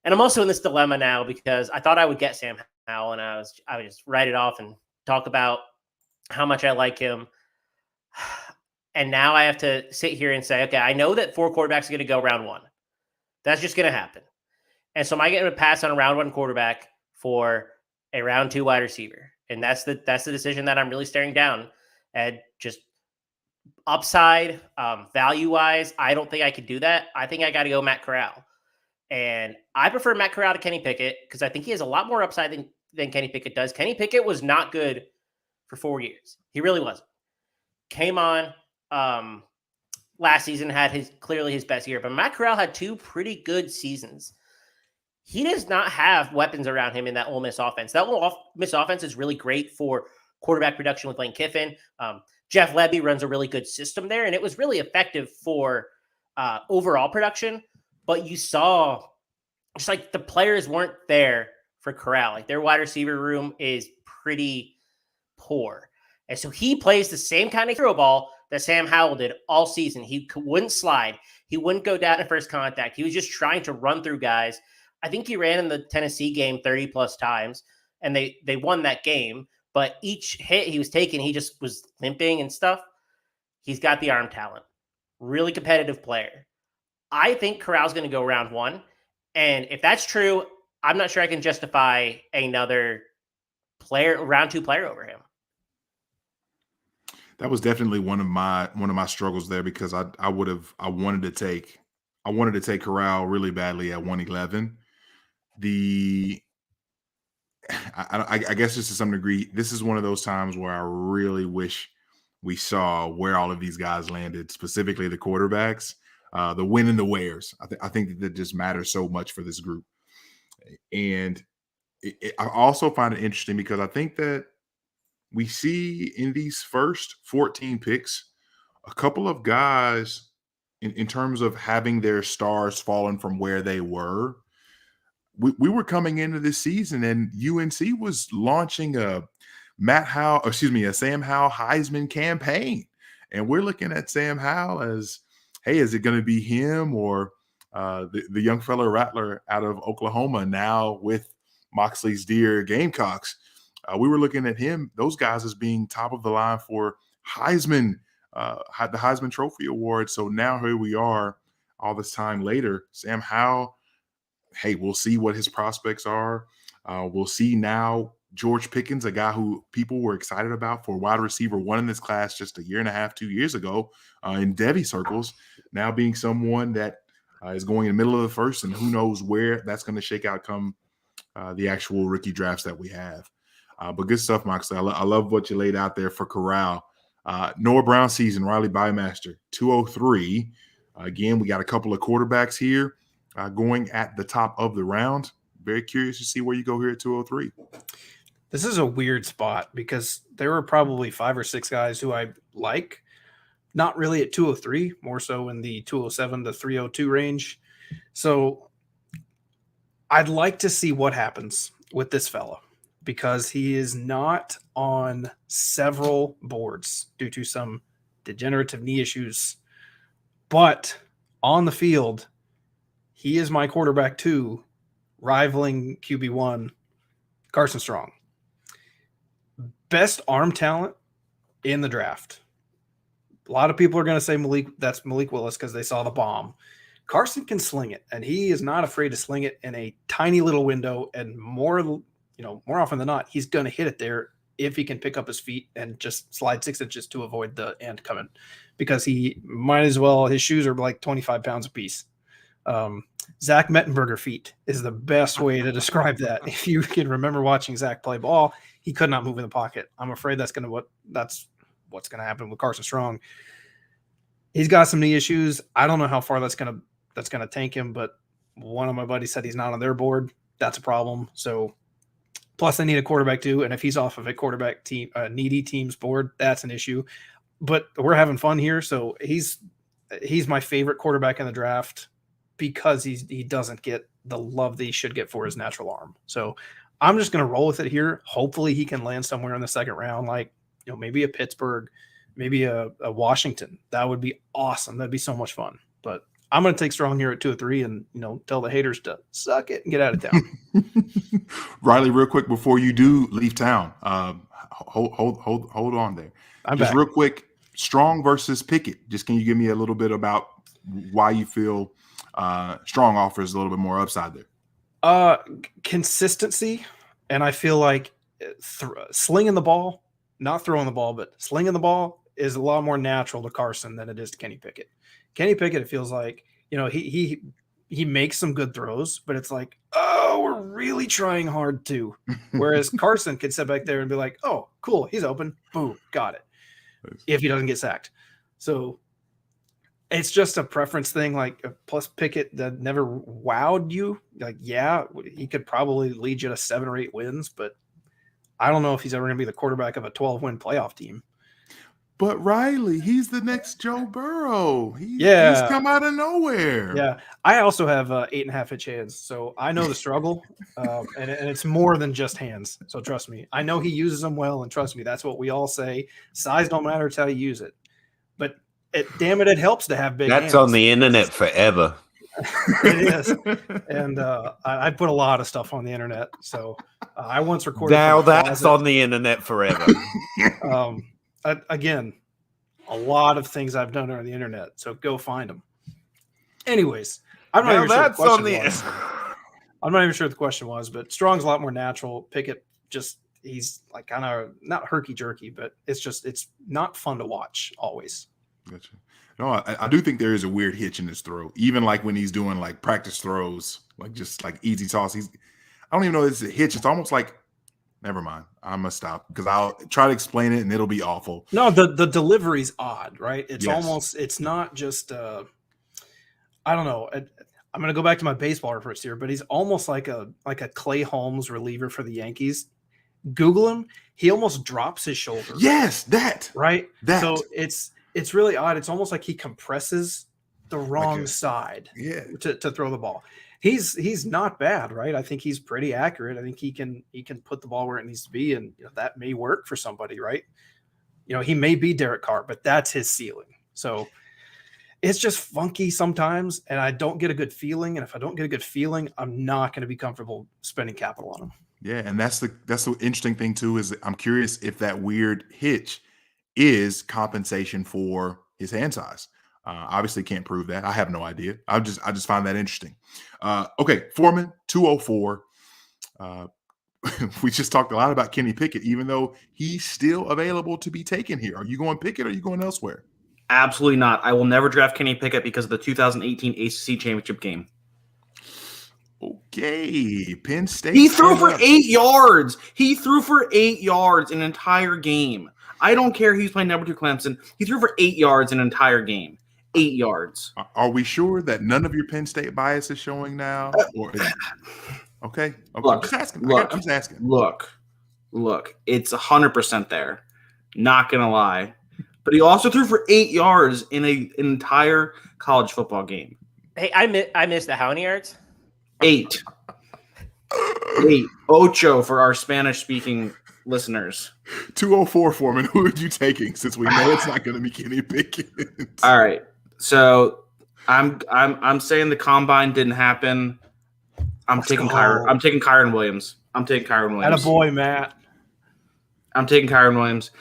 And I'm also in this dilemma now because I thought I would get Sam Howell, and I would just write it off and talk about how much I like him. And now I have to sit here and say, okay, I know that 4 quarterbacks are going to go round 1. That's just going to happen. And so am I going to pass on a round 1 quarterback for a round 2 wide receiver? And that's the decision that I'm really staring down at. Just upside, value-wise, I don't think I could do that. I think I got to go Matt Corral. And I prefer Matt Corral to Kenny Pickett because I think he has a lot more upside than Kenny Pickett does. Kenny Pickett was not good for 4 years. He really wasn't. Came on last season, had clearly his best year, but Matt Corral had 2 pretty good seasons. He does not have weapons around him in that Ole Miss offense. That Ole Miss offense is really great for quarterback production with Lane Kiffin. Jeff Lebby runs a really good system there, and it was really effective for overall production. But you saw just like the players weren't there for Corral. Like their wide receiver room is pretty poor. And so he plays the same kind of hero ball that Sam Howell did all season. He wouldn't slide. He wouldn't go down at first contact. He was just trying to run through guys. I think he ran in the Tennessee game 30 plus times, and they won that game. But each hit he was taking, he just was limping and stuff. He's got the arm talent. Really competitive player. I think Corral's going to go round 1. And if that's true, I'm not sure I can justify another player, round 2 player over him. That was definitely one of my struggles there because I wanted to take Corral really badly at 111. I guess just to some degree, this is one of those times where I really wish we saw where all of these guys landed, specifically the quarterbacks, the when and the wheres. I think that just matters so much for this group. And I also find it interesting because I think that we see in these first 14 picks, a couple of guys in terms of having their stars fallen from where they were. We were coming into this season and UNC was launching a Sam Howell Heisman campaign. And we're looking at Sam Howell as, hey, is it going to be him or the young fella Rattler out of Oklahoma now with Moxley's dear Gamecocks? We were looking at those guys as being top of the line for Heisman, the Heisman Trophy Award. So now here we are all this time later. Sam Howell, hey, we'll see what his prospects are. We'll see now George Pickens, a guy who people were excited about for wide receiver 1 in this class just a year and a half, 2 years ago in Devy circles, now being someone that is going in the middle of the first, and who knows where that's going to shake out come the actual rookie drafts that we have. But good stuff, Moxley. I love what you laid out there for Corral. Noah Brown season, Riley Bymaster, 203. Again, we got a couple of quarterbacks here going at the top of the round. Very curious to see where you go here at 203. This is a weird spot because there were probably 5 or 6 guys who I like, not really at 203, more so in the 207 to 302 range. So I'd like to see what happens with this fella because he is not on several boards due to some degenerative knee issues. But on the field, he is my quarterback 2, rivaling QB1, Carson Strong. Best arm talent in the draft. A lot of people are going to say that's Malik Willis because they saw the bomb. Carson can sling it, and he is not afraid to sling it in a tiny little window. And more often than not, he's going to hit it there if he can pick up his feet and just slide 6 inches to avoid the end coming, because he might as well. His shoes are like 25 pounds a piece. Zach Mettenberger feet is the best way to describe that. If you can remember watching Zach play ball, he could not move in the pocket. I'm afraid that's what's going to happen with Carson Strong. He's got some knee issues. I don't know how far that's going to tank him, but one of my buddies said he's not on their board. That's a problem. So plus they need a quarterback too. And if he's off of a quarterback team, needy team's board, that's an issue, but we're having fun here. So he's my favorite quarterback in the draft because he doesn't get the love that he should get for his natural arm. So I'm just going to roll with it here. Hopefully he can land somewhere in the second round, like, maybe a Pittsburgh, maybe a Washington. That would be awesome. That'd be so much fun. But I'm going to take Strong here at 2 or 3 and, tell the haters to suck it and get out of town. Riley, real quick before you do leave town, hold on there. I'm Just back. real quick, Strong versus Pickett. Just can you give me a little bit about why you feel Strong offers a little bit more upside there? Consistency, and I feel like slinging the ball, not throwing the ball, but slinging the ball is a lot more natural to Carson than it is to Kenny Pickett. Kenny Pickett, it feels like, you know, he makes some good throws, but it's like, oh, we're really trying hard too. Whereas Carson could sit back there and be like, oh, cool, he's open, boom, got it. If he doesn't get sacked. So it's just a preference thing. Like, plus Pickett that never wowed you. Like, yeah, he could probably lead you to 7 or 8 wins, but I don't know if he's ever going to be the quarterback of a 12-win playoff team. But Riley, he's the next Joe Burrow. He's come out of nowhere. Yeah, I also have 8.5-inch hands, so I know the struggle, and it's more than just hands. So trust me, I know he uses them well, and trust me, that's what we all say. Size don't matter; it's how you use it. But damn it, it helps to have big. That's hands. on the internet forever. It is, and I put a lot of stuff on the internet. So I once recorded. Now that's on the internet forever. Again, a lot of things I've done are on the internet, so go find them.ษanyways, I'm not even sure the question was. I'm not even sure what the question was, but Strong's a lot more natural. Pickett he's like kind of not herky jerky, but it's not fun to watch always. Gotcha. No, I do think there is a weird hitch in his throw. Even like when he's doing like practice throws, like just like easy toss. I don't even know if it's a hitch. It's almost like, never mind. I'm gonna stop because I'll try to explain it and it'll be awful. No, the delivery's odd, right? It's Yes. almost, it's not just I don't know. I'm gonna go back to my baseball reference here, but he's almost like a Clay Holmes reliever for the Yankees. Google him. He almost drops his shoulder. Yes, that. Right. That. So it's really odd. It's almost like he compresses the wrong side. Yeah. To throw the ball. He's not bad, right? I think he's pretty accurate. I think he can put the ball where it needs to be, and that may work for somebody, right? He may be Derek Carr, but that's his ceiling. So it's just funky sometimes, and I don't get a good feeling. And if I don't get a good feeling, I'm not going to be comfortable spending capital on him. Yeah, and that's the interesting thing too, is I'm curious if that weird hitch is compensation for his hand size. Obviously can't prove that. I have no idea. I just find that interesting. Okay, Foreman 204. We just talked a lot about Kenny Pickett, even though he's still available to be taken here. Are you going Pickett or are you going elsewhere? Absolutely not. I will never draft Kenny Pickett because of the 2018 ACC championship game. Okay, Penn State. He threw for 8 yards. He threw for 8 yards an entire game. I don't care who's playing number 2 Clemson. He threw for 8 yards an entire game. 8 yards. Are we sure that none of your Penn State bias is showing now? Okay. Look, I'm just asking. Look. It's 100% there. Not gonna lie, but he also threw for 8 yards in an entire college football game. Hey, I missed the how many yards? 8. 8. Ocho for our Spanish-speaking listeners. 204 Foreman. Who are you taking? Since we know it's not going to be Kenny Pickett. All right. So I'm saying the combine didn't happen. I'm taking Kyron Williams. Attaboy, Matt. I'm taking Kyron Williams.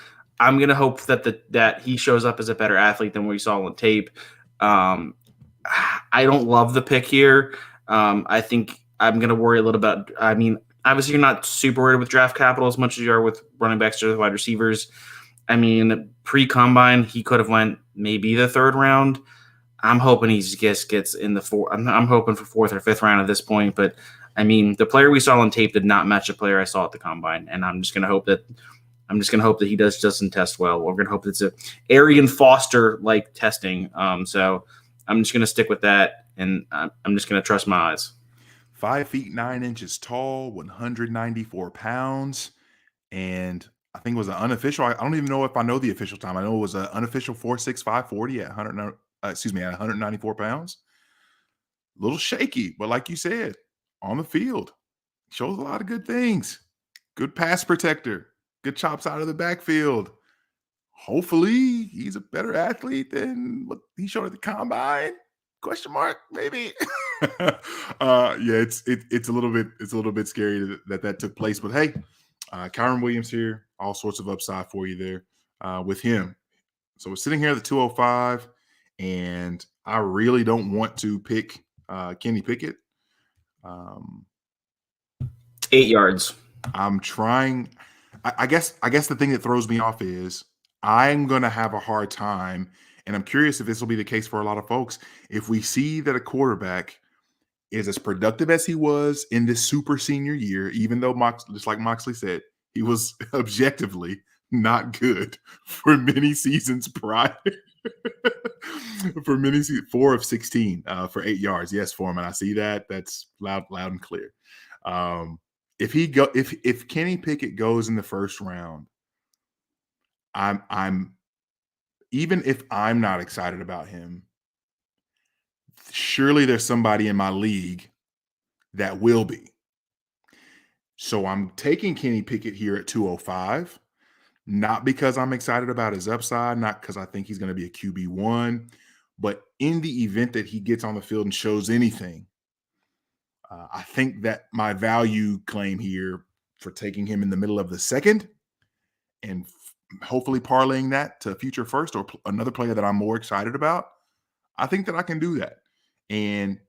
I'm gonna hope that he shows up as a better athlete than we saw on tape. I don't love the pick here. I think I'm gonna worry a little bit. I mean, obviously you're not super worried with draft capital as much as you are with running backs or wide receivers. I mean, pre-combine, he could have went maybe the 3rd round. I'm hoping he just gets in the 4th. I'm hoping for 4th or 5th round at this point. But, I mean, the player we saw on tape did not match the player I saw at the combine. And I'm just going to hope that he doesn't test well. We're going to hope it's a Arian Foster-like testing. So I'm just going to stick with that, and I'm just going to trust my eyes. 5 feet 9 inches tall, 194 pounds, and I think it was an unofficial. I don't even know if I know the official time. I know it was an unofficial 4.65 40 at 194 pounds. A little shaky, but like you said, on the field, shows a lot of good things. Good pass protector, good chops out of the backfield. Hopefully, he's a better athlete than what he showed at the combine. Question mark, maybe. Yeah, it's a little bit scary that took place, but hey. Kyron Williams here, all sorts of upside for you there with him. So we're sitting here at the 205, and I really don't want to pick Kenny Pickett. 8 yards. I'm trying. I guess the thing that throws me off is I'm going to have a hard time, and I'm curious if this will be the case for a lot of folks. If we see that a quarterback is as productive as he was in this super senior year, even though just like Moxley said, he was objectively not good for many seasons prior. For many 4 of 16 for 8 yards. Yes, Foreman, I see that. That's loud and clear. If Kenny Pickett goes in the first round, I'm even if I'm not excited about him, surely there's somebody in my league that will be. So I'm taking Kenny Pickett here at 205, not because I'm excited about his upside, not because I think he's going to be a QB1, but in the event that he gets on the field and shows anything, I think that my value claim here for taking him in the middle of the second and hopefully parlaying that to a future first or another player that I'm more excited about, I think that I can do that. And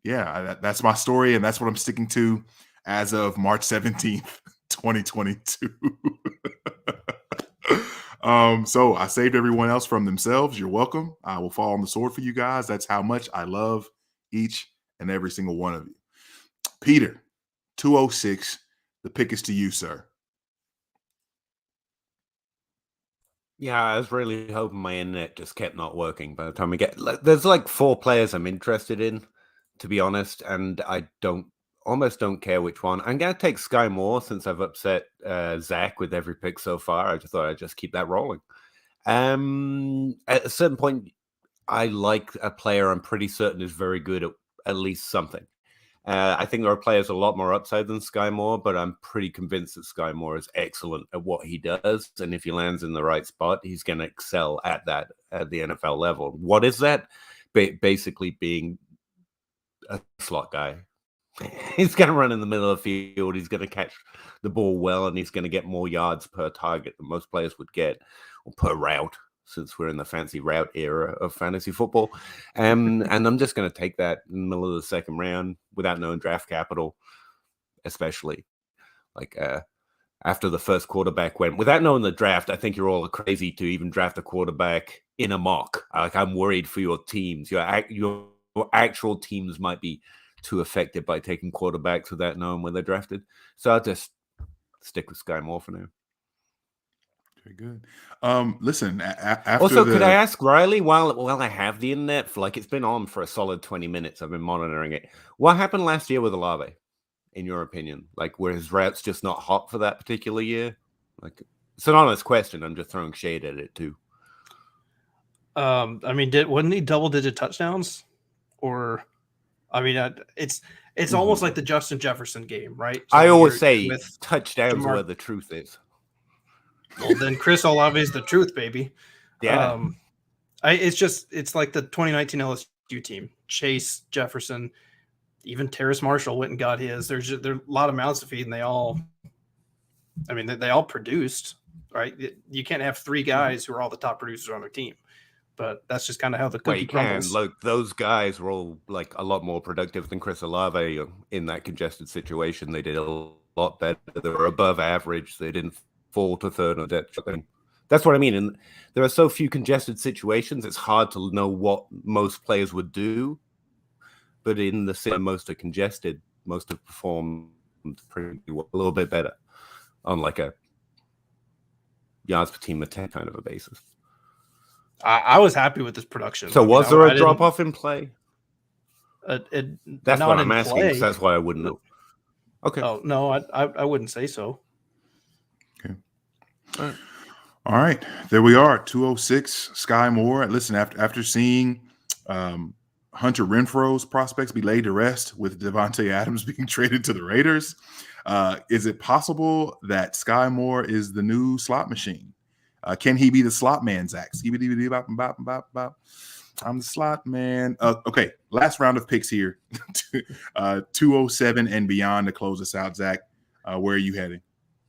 yeah, that's my story, and that's what I'm sticking to as of March 17th, 2022. So I saved everyone else from themselves. You're welcome. I will fall on the sword for you guys. That's how much I love each and every single one of you. Peter, 206. The pick is to you, sir. Yeah, I was really hoping my internet just kept not working by the time we get. There's like 4 players I'm interested in, to be honest, and I almost don't care which one. I'm going to take Sky Moore since I've upset Zach with every pick so far. I just thought I'd just keep that rolling. At a certain point, I like a player I'm pretty certain is very good at least something. I think there are players a lot more upside than Sky Moore, but I'm pretty convinced that Sky Moore is excellent at what he does. And if he lands in the right spot, he's going to excel at that at the NFL level. What is that? Basically being a slot guy. He's going to run in the middle of the field. He's going to catch the ball well, and he's going to get more yards per target than most players would get, or per route, since we're in the fancy route era of fantasy football. And I'm just going to take that in the middle of the second round without knowing draft capital, especially. Like after the first quarterback went, without knowing the draft, I think you're all crazy to even draft a quarterback in a mock. Like, I'm worried for your teams. Your actual teams might be too affected by taking quarterbacks without knowing where they're drafted. So I'll just stick with Sky Moore for now. Very good. Listen, after also, could I ask Riley, while I have the internet, for like, it's been on for a solid 20 minutes, I've been monitoring it. What happened last year with Olave, in your opinion? Like, were his routes just not hot for that particular year? Like, it's an honest question. I'm just throwing shade at it too. I mean, wasn't he double-digit touchdowns? Or, I mean, it's almost like the Justin Jefferson game, right? So I always say touchdowns where the truth is. Well, then Chris Olave is the truth, baby. Yeah. It's like the 2019 LSU team. Chase, Jefferson, even Terrace Marshall went and got his. There are a lot of mouths to feed, and they all produced, right? You can't have 3 guys who are all the top producers on their team, but that's just kind of how the cookie crumbles. Look, those guys were all like a lot more productive than Chris Olave in that congested situation. They did a lot better. They were above average. They didn't fall to third or depth. That's what I mean. And there are so few congested situations, it's hard to know what most players would do. But in the most are congested, most have performed pretty well, a little bit better on like a yards per team of 10 kind of a basis. I was happy with this production. So was there a drop off in play? That's what I'm asking. Because that's why I wouldn't know. Okay. Oh no, I wouldn't say so. Okay. All right. There we are. 206. Sky Moore. Listen, after seeing Hunter Renfro's prospects be laid to rest with Devontae Adams being traded to the Raiders, is it possible that Sky Moore is the new slot machine? Can he be the slot man, Zach? I'm the slot man. Okay, last round of picks here. 207 and beyond to close us out, Zach. Where are you heading?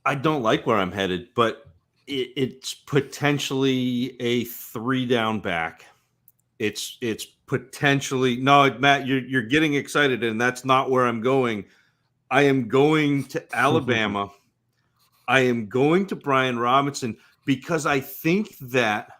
I don't like where I'm headed, but it's potentially a 3-down back. It's potentially no, Matt. You're getting excited, and that's not where I'm going. I am going to Alabama. I am going to Brian Robinson because I think that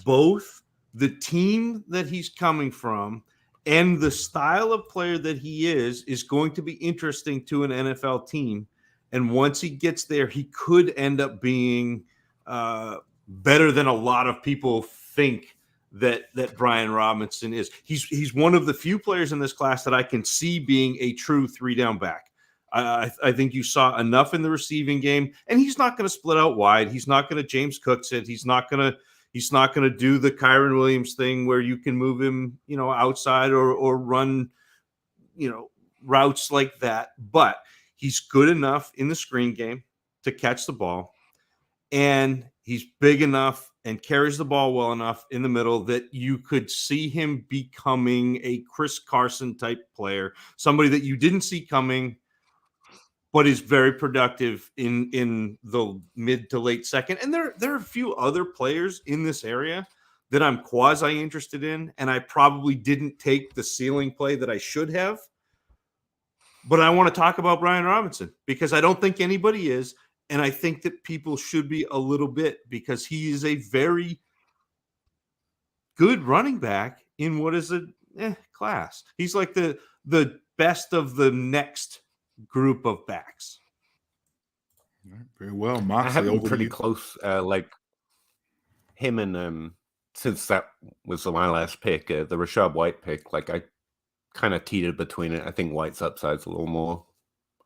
both the team that he's coming from and the style of player that he is going to be interesting to an NFL team. And once he gets there, he could end up being better than a lot of people think that Brian Robinson is. He's one of the few players in this class that I can see being a true 3-down back. I think you saw enough in the receiving game, and he's not going to split out wide. He's not going to James Cooks it. He's not going to do the Kyron Williams thing where you can move him, outside or run, routes like that. But he's good enough in the screen game to catch the ball, and he's big enough and carries the ball well enough in the middle that you could see him becoming a Chris Carson type player, somebody that you didn't see coming, but is very productive in the mid to late second. And there are a few other players in this area that I'm quasi interested in, and I probably didn't take the ceiling play that I should have. But I want to talk about Brian Robinson because I don't think anybody is, and I think that people should be a little bit because he is a very good running back in what is a class. He's like the best of the next group of backs. Very well. Moxley, I have him over pretty you. close, like him and since that was my last pick, the Rashad White pick, like I kind of teetered between it. I think White's upside's a little more.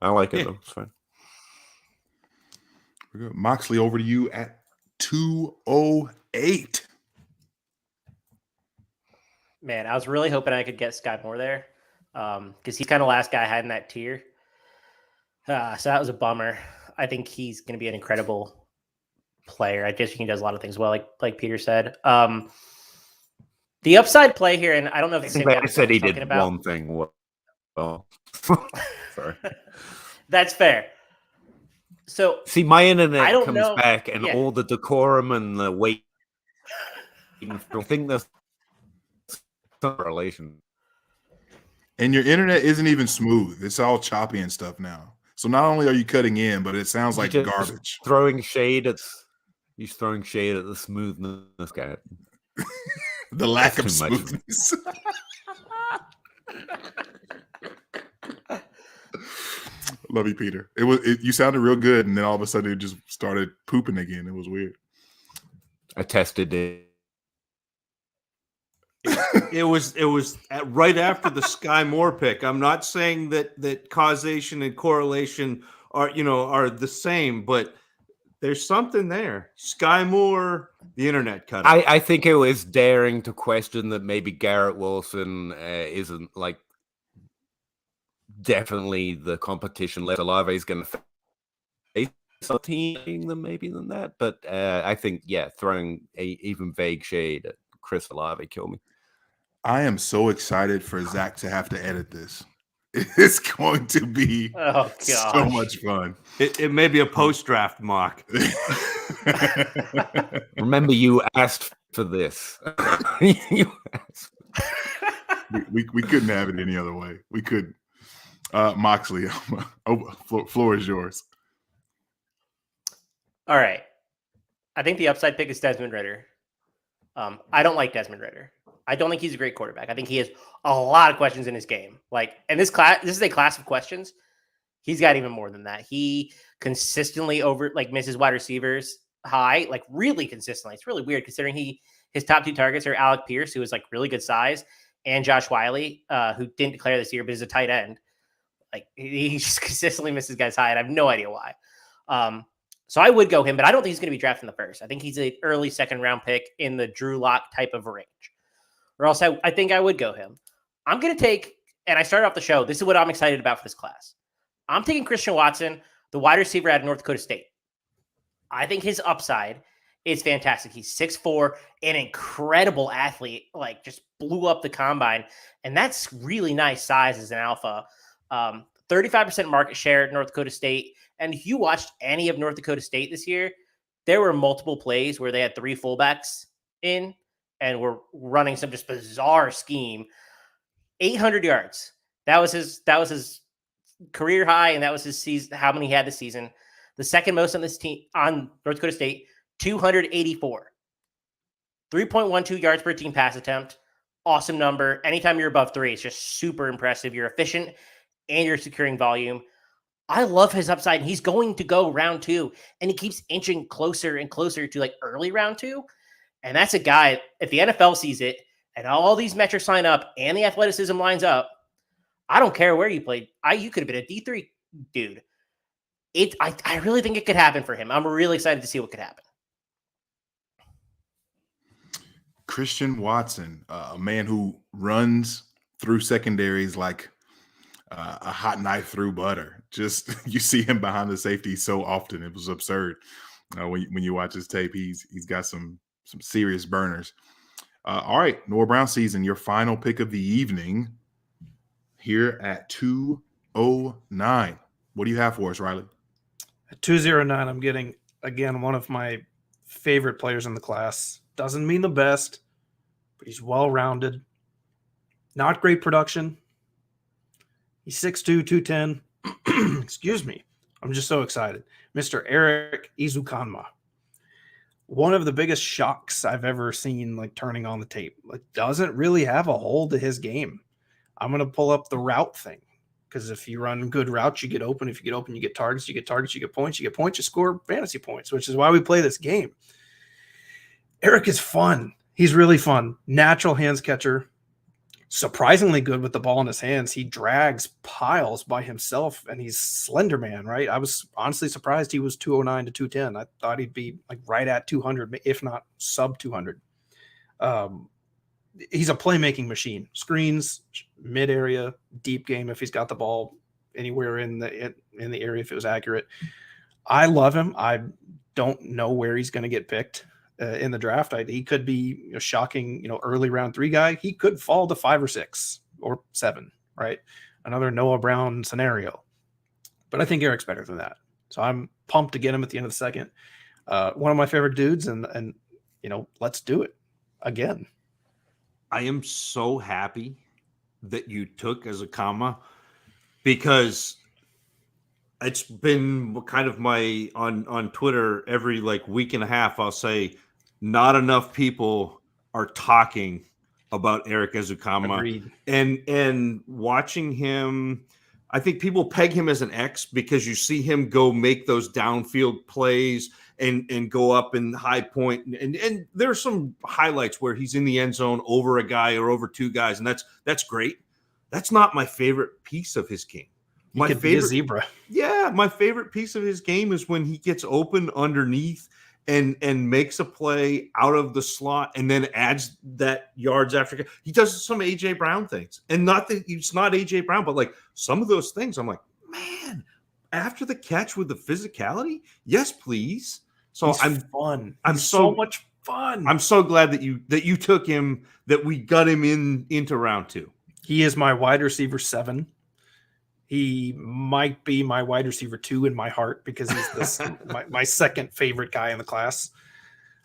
I like it though. It's fine. Very good. Moxley, over to you at 208. Man, I was really hoping I could get Sky Moore there because he's kind of last guy I had in that tier. So that was a bummer. I think he's going to be an incredible player. I just think he does a lot of things well, like Peter said. The upside play here, and I don't know if the same guy I said he did about. one thing well. Sorry. That's fair. So see, my internet comes know. back, and all the decorum and the weight. I think there's some relation. And your internet isn't even smooth. It's all choppy and stuff now. So not only are you cutting in, but it sounds like garbage. Throwing shade at the smoothness guy. The lack of smoothness. Love you, Peter. You sounded real good, and then all of a sudden it just started pooping again. It was weird. I tested it. It was right after the Sky Moore pick. I'm not saying that causation and correlation are the same, but there's something there. Sky Moore, the internet cut out. I think it was daring to question that maybe Garrett Wilson isn't like definitely the competition. Olave is going to face a team than that, but I think throwing a even vague shade at Chris Olave killed me. I am so excited for Zach to have to edit this. It's going to be so much fun. It may be a post-draft mock. Remember, you asked for this. You asked. We couldn't have it any other way. We couldn't. Moxley, floor is yours. All right. I think the upside pick is Desmond Ridder. I don't like Desmond Ridder. I don't think he's a great quarterback. I think he has a lot of questions in his game. And this is a class of questions. He's got even more than that. He consistently misses wide receivers high, really consistently. It's really weird considering his top two targets are Alec Pierce, who is really good size, and Josh Wiley, who didn't declare this year, but is a tight end. He just consistently misses guys high, and I have no idea why. So I would go him, but I don't think he's going to be drafted in the first. I think he's an early second round pick in the Drew Lock type of range. Or else I think I would go him. I'm going to take, and I started off the show, this is what I'm excited about for this class. I'm taking Christian Watson, the wide receiver out of North Dakota State. I think his upside is fantastic. He's 6'4", an incredible athlete, just blew up the combine. And that's really nice size as an alpha. 35% market share at North Dakota State. And if you watched any of North Dakota State this year, there were multiple plays where they had 3 fullbacks in and were running some just bizarre scheme. 800 yards. That was his career high, and that was his season, how many he had this season. The second most on this team on North Dakota State, 284. 3.12 yards per team pass attempt. Awesome number. Anytime you're above 3, it's just super impressive. You're efficient and you're securing volume. I love his upside. He's going to go round 2, and he keeps inching closer and closer to like early round 2. And that's a guy, if the NFL sees it and all these metrics line up and the athleticism lines up, I don't care where you played. You could have been a D3 dude. I really think it could happen for him. I'm really excited to see what could happen. Christian Watson, a man who runs through secondaries like a hot knife through butter. Just you see him behind the safety so often. It was absurd. When you watch his tape, he's got some serious burners. All right, Noah Brown season, your final pick of the evening here at 209. What do you have for us, Riley? At 209, I'm getting, again, one of my favorite players in the class. Doesn't mean the best, but he's well-rounded. Not great production. He's 6'2", 210. Excuse me. I'm just so excited. Mr. Eric Ezukanma. One of the biggest shocks I've ever seen, like turning on the tape. Like, doesn't really have a hold to his game. I'm going to pull up the route thing, because if you run good routes, you get open. If you get open, you get targets. You get targets, you get points. You get points, you score fantasy points, which is why we play this game. Eric is fun. He's really fun. Natural hands catcher. Surprisingly good with the ball in his hands. He drags piles by himself, and he's slender man, right? I was honestly surprised he was 209 to 210. I thought he'd be like right at 200, if not sub 200. He's a playmaking machine. Screens, mid area, deep game if he's got the ball anywhere in the area if it was accurate. I love him. I don't know where he's going to get picked in the draft. He could be a shocking, early round 3 guy. He could fall to 5 or 6 or 7, right? Another Noah Brown scenario. But I think Eric's better than that. So I'm pumped to get him at the end of the second. One of my favorite dudes, and let's do it again. I am so happy that you took as a comma, because it's been kind of my on Twitter every like week and a half. I'll say not enough people are talking about Eric Ezukanma. Agreed. And watching him, I think people peg him as an X because you see him go make those downfield plays and go up in high point. And there's some highlights where he's in the end zone over a guy or over 2 guys, and that's great. That's not my favorite piece of his game. My favorite be a zebra. Yeah, my favorite piece of his game is when he gets open underneath and makes a play out of the slot and then adds that yards after. He does some AJ Brown things, and not that it's not AJ Brown, but like some of those things, I'm like, man, after the catch with the physicality, yes, please. So He's fun. He's so much fun. I'm so glad that you took him, that we got him into round 2. He is my wide receiver 7. He might be my wide receiver 2 in my heart, because he's my second favorite guy in the class.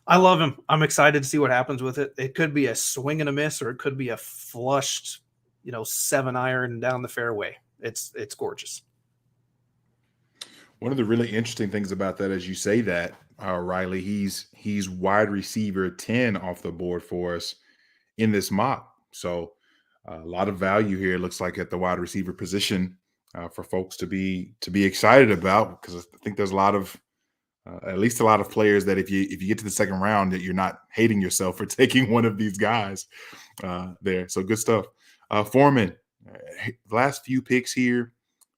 I love him. I'm excited to see what happens with it. It could be a swing and a miss, or it could be a flushed, 7-iron down the fairway. It's gorgeous. One of the really interesting things about that, as you say that, Riley, he's wide receiver 10 off the board for us in this mock. So a lot of value here, it looks like, at the wide receiver position for folks to be excited about, because I think there's a lot of at least a lot of players that if you get to the second round, that you're not hating yourself for taking one of these guys there. So good stuff. Foreman, last few picks here.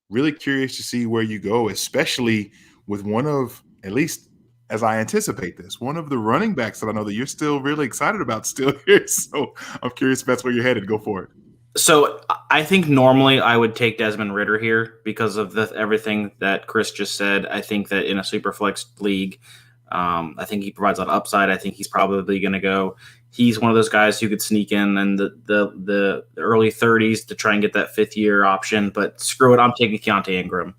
Really curious to see where you go, especially with one of, at least as I anticipate this, one of the running backs that I know that you're still really excited about still here. So I'm curious if that's where you're headed. Go for it. So I think normally I would take Desmond Ridder here because of everything that Chris just said. I think that in a SuperFlex league, I think he provides a lot of upside. I think he's probably going to go. he's one of those guys who could sneak in the early 30s to try and get that 5th-year option. But screw it, I'm taking Keontae Ingram.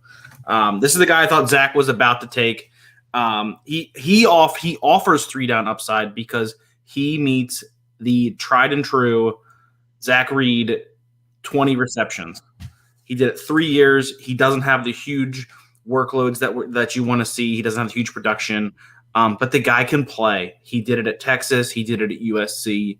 This is the guy I thought Zach was about to take. He offers 3-down upside because he meets the tried and true Zach Reed 20 receptions. He did it 3 years. He doesn't have the huge workloads that you want to see. He doesn't have huge production, but the guy can play. He did it at Texas. He did it at USC.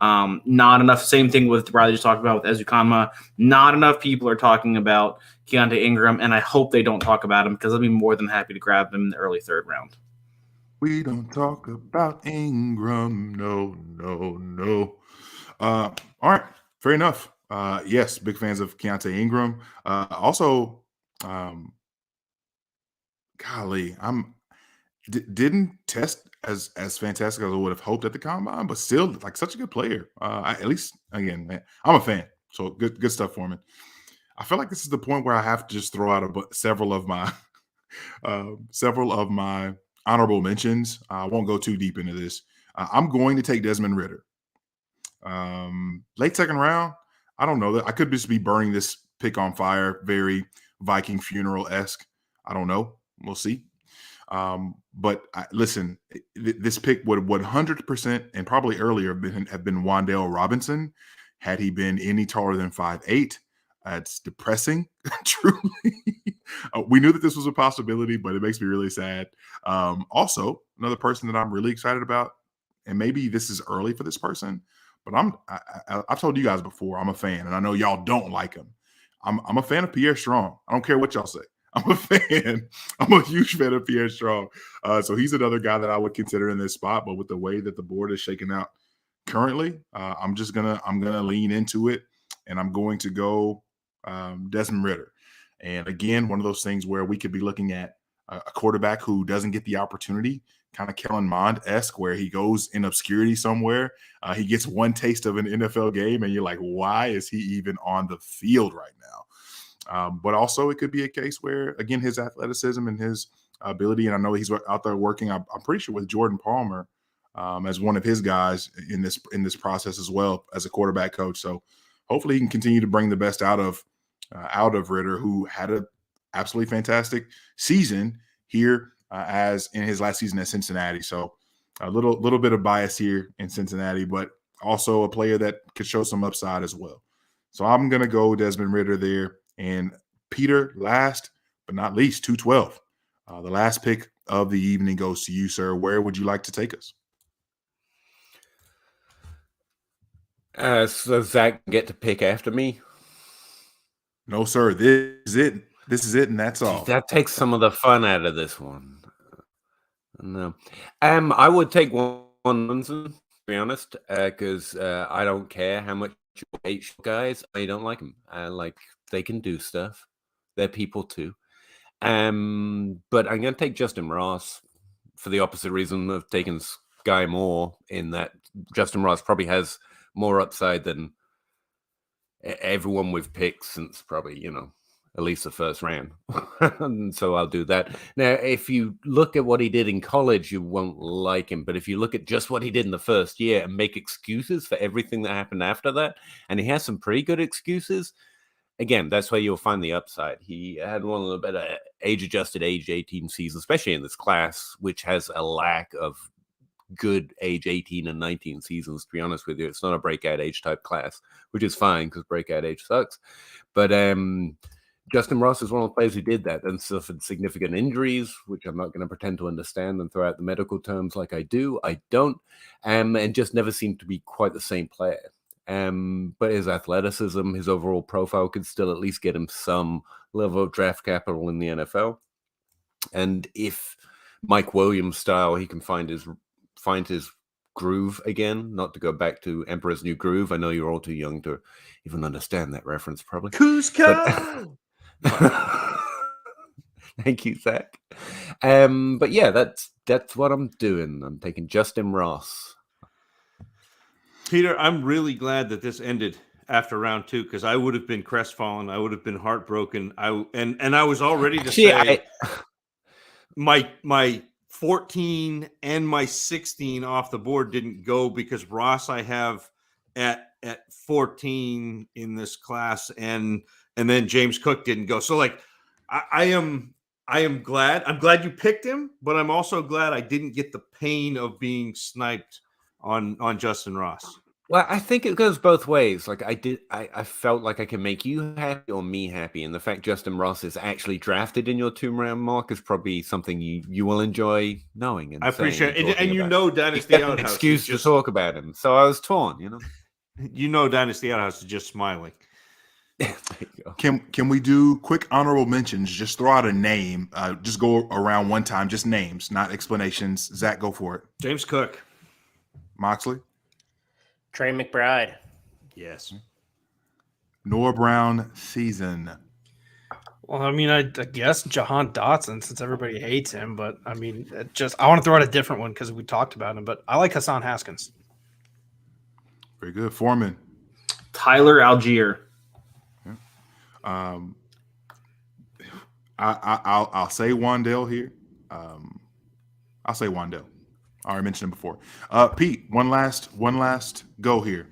Not enough. Same thing with Riley just talked about with Ezukanma. Not enough people are talking about Keontae Ingram, and I hope they don't talk about him because I'll be more than happy to grab him in the early 3rd round. We don't talk about Ingram. No. All right. Fair enough. Yes, big fans of Keontae Ingram. Also, golly, didn't test as fantastic as I would have hoped at the combine, but still like such a good player. At least again, man, I'm a fan. So good stuff, Foreman. I feel like this is the point where I have to just throw out several of my honorable mentions. I won't go too deep into this. I'm going to take Desmond Ridder. Late 2nd round. I don't know that I could just be burning this pick on fire, very Viking funeral-esque. I don't know. We'll see. But listen, this pick would 100% and probably earlier have been Wan'Dale Robinson had he been any taller than 5'8". It's depressing, truly. We knew that this was a possibility, but it makes me really sad. Also, another person that I'm really excited about, and maybe this is early for this person, but I've told you guys before, I'm a fan, and I know y'all don't like him. I'm a fan of Pierre Strong. I don't care what y'all say. I'm a fan. I'm a huge fan of Pierre Strong. So he's another guy that I would consider in this spot. But with the way that the board is shaking out currently, I'm gonna lean into it, and I'm going to go Desmond Ridder. And again, one of those things where we could be looking at a quarterback who doesn't get the opportunity, kind of Kellen Mond-esque, where he goes in obscurity somewhere. He gets one taste of an NFL game, and you're like, why is he even on the field right now? But also it could be a case where, again, his athleticism and his ability, and I know he's out there working, I'm pretty sure, with Jordan Palmer as one of his guys in this process as well as a quarterback coach. So hopefully he can continue to bring the best out of Ridder, who had an absolutely fantastic season here as in his last season at Cincinnati. So a little bit of bias here in Cincinnati, but also a player that could show some upside as well. So I'm going to go Desmond Ridder there. And Peter, last but not least, 212. The last pick of the evening goes to you, sir. Where would you like to take us? So Zach get to pick after me? No, sir. This is it. This is it, and that's all. That takes some of the fun out of this one. No. I would take one to be honest, because I don't care how much you hate guys. I don't like them. They can do stuff. They're people too. But I'm going to take Justin Ross for the opposite reason of taking Sky Moore, in that Justin Ross probably has more upside than everyone we've picked since probably, at least the first round. And so I'll do that. Now, if you look at what he did in college, you won't like him. But if you look at just what he did in the first year and make excuses for everything that happened after that, and he has some pretty good excuses, again, that's where you'll find the upside. He had one of the better age-adjusted age 18 seasons, especially in this class, which has a lack of good age 18 and 19 seasons, to be honest with you. It's not a breakout age type class, which is fine because breakout age sucks. But Justin Ross is one of the players who did that and suffered significant injuries, which I'm not going to pretend to understand and throw out the medical terms like I do. I don't. And just never seemed to be quite the same player. But his athleticism, his overall profile could still at least get him some level of draft capital in the NFL. And if Mike Williams style, he can find his groove again, not to go back to Emperor's New Groove. I know you're all too young to even understand that reference, probably. Cusco! Thank you, Zach. But yeah, that's what I'm doing. I'm taking Justin Ross. Peter, I'm really glad that this ended after round 2, because I would have been crestfallen. I would have been heartbroken. I was all ready to say my 14 and my 16 off the board didn't go because Ross I have at 14 in this class, and then James Cook didn't go. So like I am glad. I'm glad you picked him, but I'm also glad I didn't get the pain of being sniped on Justin Ross. Well, I think it goes both ways. Like I felt like I can make you happy or me happy, and the fact Justin Ross is actually drafted in your 2-round mock is probably something you will enjoy knowing. And I appreciate saying it, and you about. know, Dynasty An Outhouse excuse is to just talk about him. So I was torn. Dynasty Outhouse is just smiling. There you go. Can we do quick honorable mentions? Just throw out a name. Just go around one time. Just names, not explanations. Zach, go for it. James Cook. Moxley. Trey McBride. Yes. Noah Brown season. Well, I mean, I guess Jahan Dotson, since everybody hates him, but I mean, I want to throw out a different one because we talked about him, but I like Hassan Haskins. Very good. Foreman. Tyler Algier. I'll say Wandale here. I'll say Wandale. I already mentioned him before. Pete, one last go here.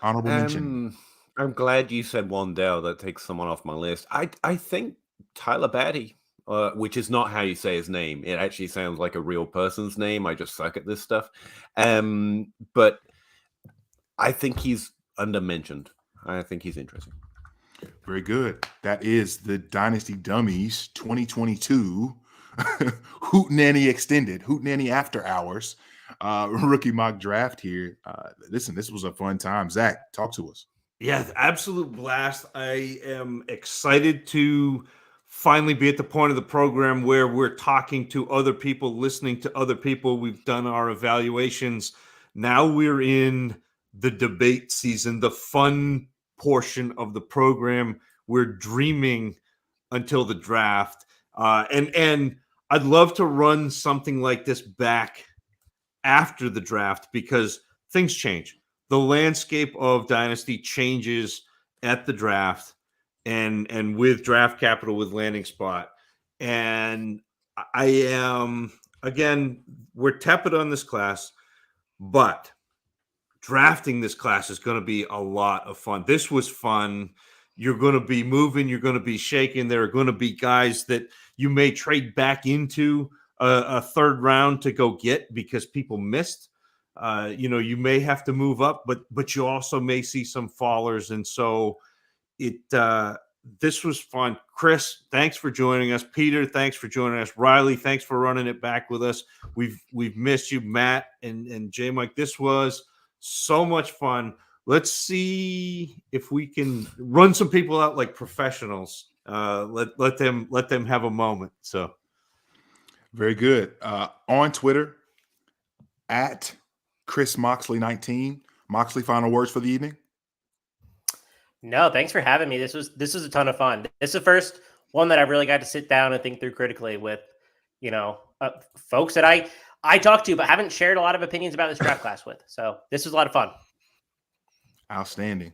Honorable mention. I'm glad you said Wandale. That takes someone off my list. I think Tyler Batty, which is not how you say his name. It actually sounds like a real person's name. I just suck at this stuff. But I think he's undermentioned. I think he's interesting. Very good. That is the Dynasty Dummies 2022 Hootenanny Extended, Hootenanny After Hours rookie mock draft here. Listen, this was a fun time. Zach, talk to us. Yeah, absolute blast. I am excited to finally be at the point of the program where we're talking to other people, listening to other people. We've done our evaluations. Now we're in the debate season, the fun portion of the program. We're dreaming until the draft. And I'd love to run something like this back after the draft because things change. The landscape of Dynasty changes at the draft and with draft capital, with landing spot. And I am, again, we're tepid on this class, but drafting this class is going to be a lot of fun. This was fun. You're going to be moving. You're going to be shaking. There are going to be guys that you may trade back into a third round to go get because people missed. You may have to move up, but you also may see some fallers. And so this was fun. Chris, thanks for joining us. Peter, thanks for joining us. Riley, thanks for running it back with us. We've missed you. Matt and JMic, this was so much fun. Let's see if we can run some people out like professionals. Let them have a moment. So very good. On Twitter at Chris Moxley 19. Moxley, final words for the evening. No, thanks for having me. This was a ton of fun. This is the first one that I really got to sit down and think through critically with, folks that I talked to, but haven't shared a lot of opinions about this draft class with. So this was a lot of fun. Outstanding.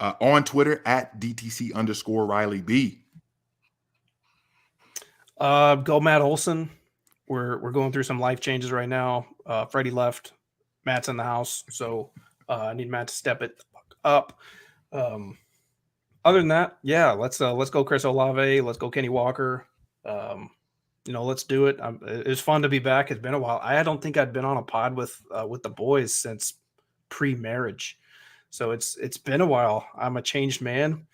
On Twitter at DTC_Riley B. Go Matt Olson. We're going through some life changes right now. Freddie left. Matt's in the house, so I need Matt to step it up. Other than that, yeah, let's go Chris Olave. Let's go Kenny Walker. Let's do it. It was fun to be back. It's been a while. I don't think I'd been on a pod with the boys since pre-marriage, so it's been a while. I'm a changed man,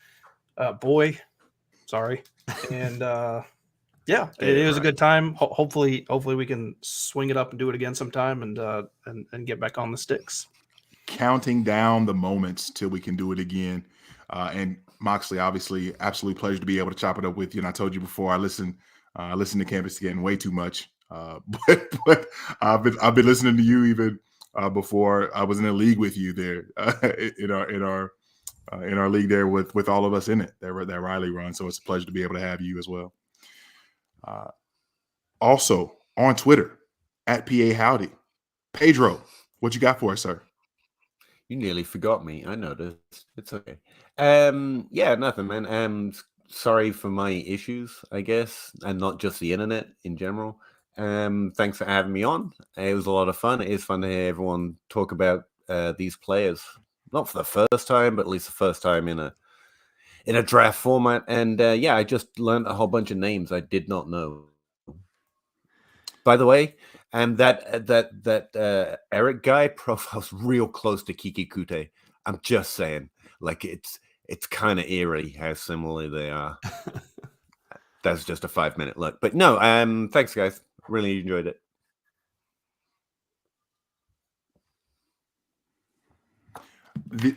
boy. Sorry, and yeah, it was a good time. Hopefully we can swing it up and do it again sometime, and get back on the sticks. Counting down the moments till we can do it again. And Moxley, obviously, absolute pleasure to be able to chop it up with you. And I told you before, I listen to Campus2Canton way too much, but I've been listening to you even before I was in a league with you there in our league there with all of us in it that Riley runs. So it's a pleasure to be able to have you as well. Also on Twitter at PA Howdy, Pedro, what you got for us, sir? You nearly forgot me. I noticed. It's okay. Yeah, nothing, man. sorry for my issues, I guess, and not just the internet in general. Thanks for having me on. It was a lot of fun. It is fun to hear everyone talk about these players, not for the first time, but at least the first time in a draft format. And yeah, I just learned a whole bunch of names I did not know. By the way, that Eric guy profile's real close to Kiki Kute. I'm just saying, like it's kind of eerie how similar they are. That's just a 5-minute look, but no. Thanks, guys. Really enjoyed it.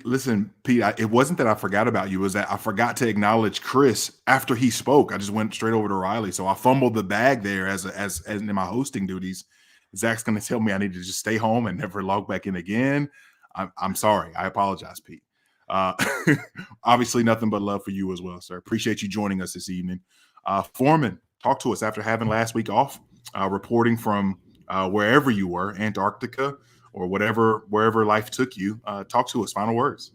Listen, Pete, it wasn't that I forgot about you. It was that I forgot to acknowledge Chris after he spoke. I just went straight over to Riley. So I fumbled the bag there as in my hosting duties. Zach's going to tell me I need to just stay home and never log back in again. I'm sorry. I apologize, Pete. Obviously, nothing but love for you as well, sir. Appreciate you joining us this evening. Foreman, talk to us after having last week off, reporting from wherever you were, Antarctica, or wherever life took you. Talk to us. Final words.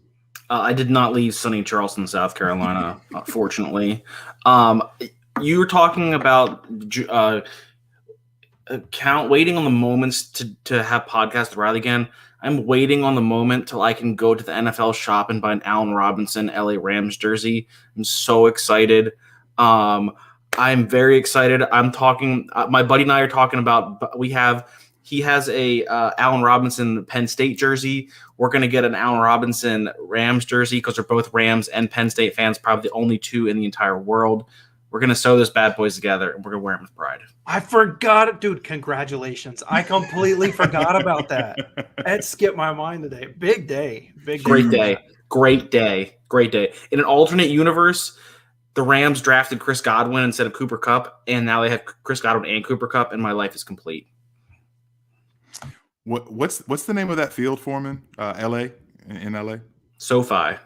I did not leave sunny Charleston, South Carolina, fortunately. You were talking about waiting on the moments to have podcast with Riley again. I'm waiting on the moment till I can go to the NFL shop and buy an Allen Robinson LA Rams jersey. I'm so excited. I'm very excited. I'm talking. My buddy and I are talking about. He has a Allen Robinson Penn State jersey. We're going to get an Allen Robinson Rams jersey because they're both Rams and Penn State fans, probably the only two in the entire world. We're going to sew those bad boys together, and we're going to wear them with pride. I forgot it, dude. Congratulations. I completely forgot about that. It skipped my mind today. Big day. Great day. In an alternate universe, the Rams drafted Chris Godwin instead of Cooper Kupp, and now they have Chris Godwin and Cooper Kupp, and my life is complete. What's the name of that field, Foreman? LA in LA. SoFi.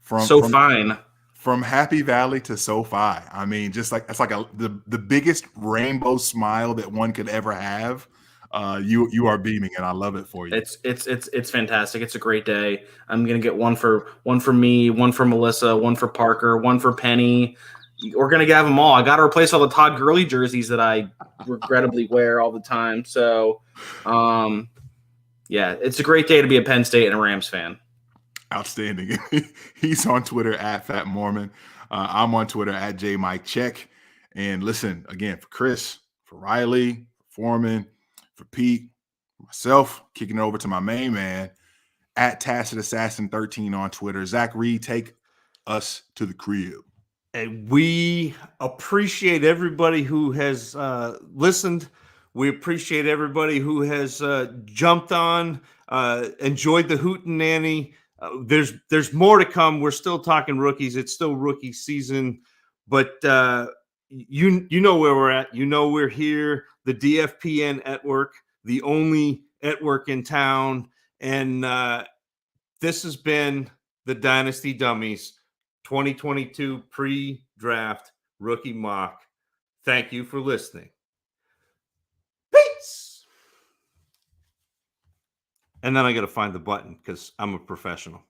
From Happy Valley to SoFi. I mean, just like that's like the biggest rainbow smile that one could ever have. You are beaming, and I love it for you. It's fantastic. It's a great day. I'm gonna get one for me, one for Melissa, one for Parker, one for Penny. We're gonna have them all. I got to replace all the Todd Gurley jerseys that I regrettably wear all the time. So, yeah, it's a great day to be a Penn State and a Rams fan. Outstanding. He's on Twitter at Fat Mormon. I'm on Twitter at JMic Check. And listen, again, for Chris, for Riley, for Foreman, for Pete, myself, kicking it over to my main man at Tacit Assassin 13 on Twitter. Zach Reed, take us to the crib. And we appreciate everybody who has listened. We appreciate everybody who has jumped on, enjoyed the hootenanny. There's more to come. We're still talking rookies. It's still rookie season, but you know where we're at. You know we're here. The DFPN at work, the only at work in town, and this has been the Dynasty Dummies 2022 pre-draft rookie mock. Thank you for listening. Peace. And then I got to find the button because I'm a professional.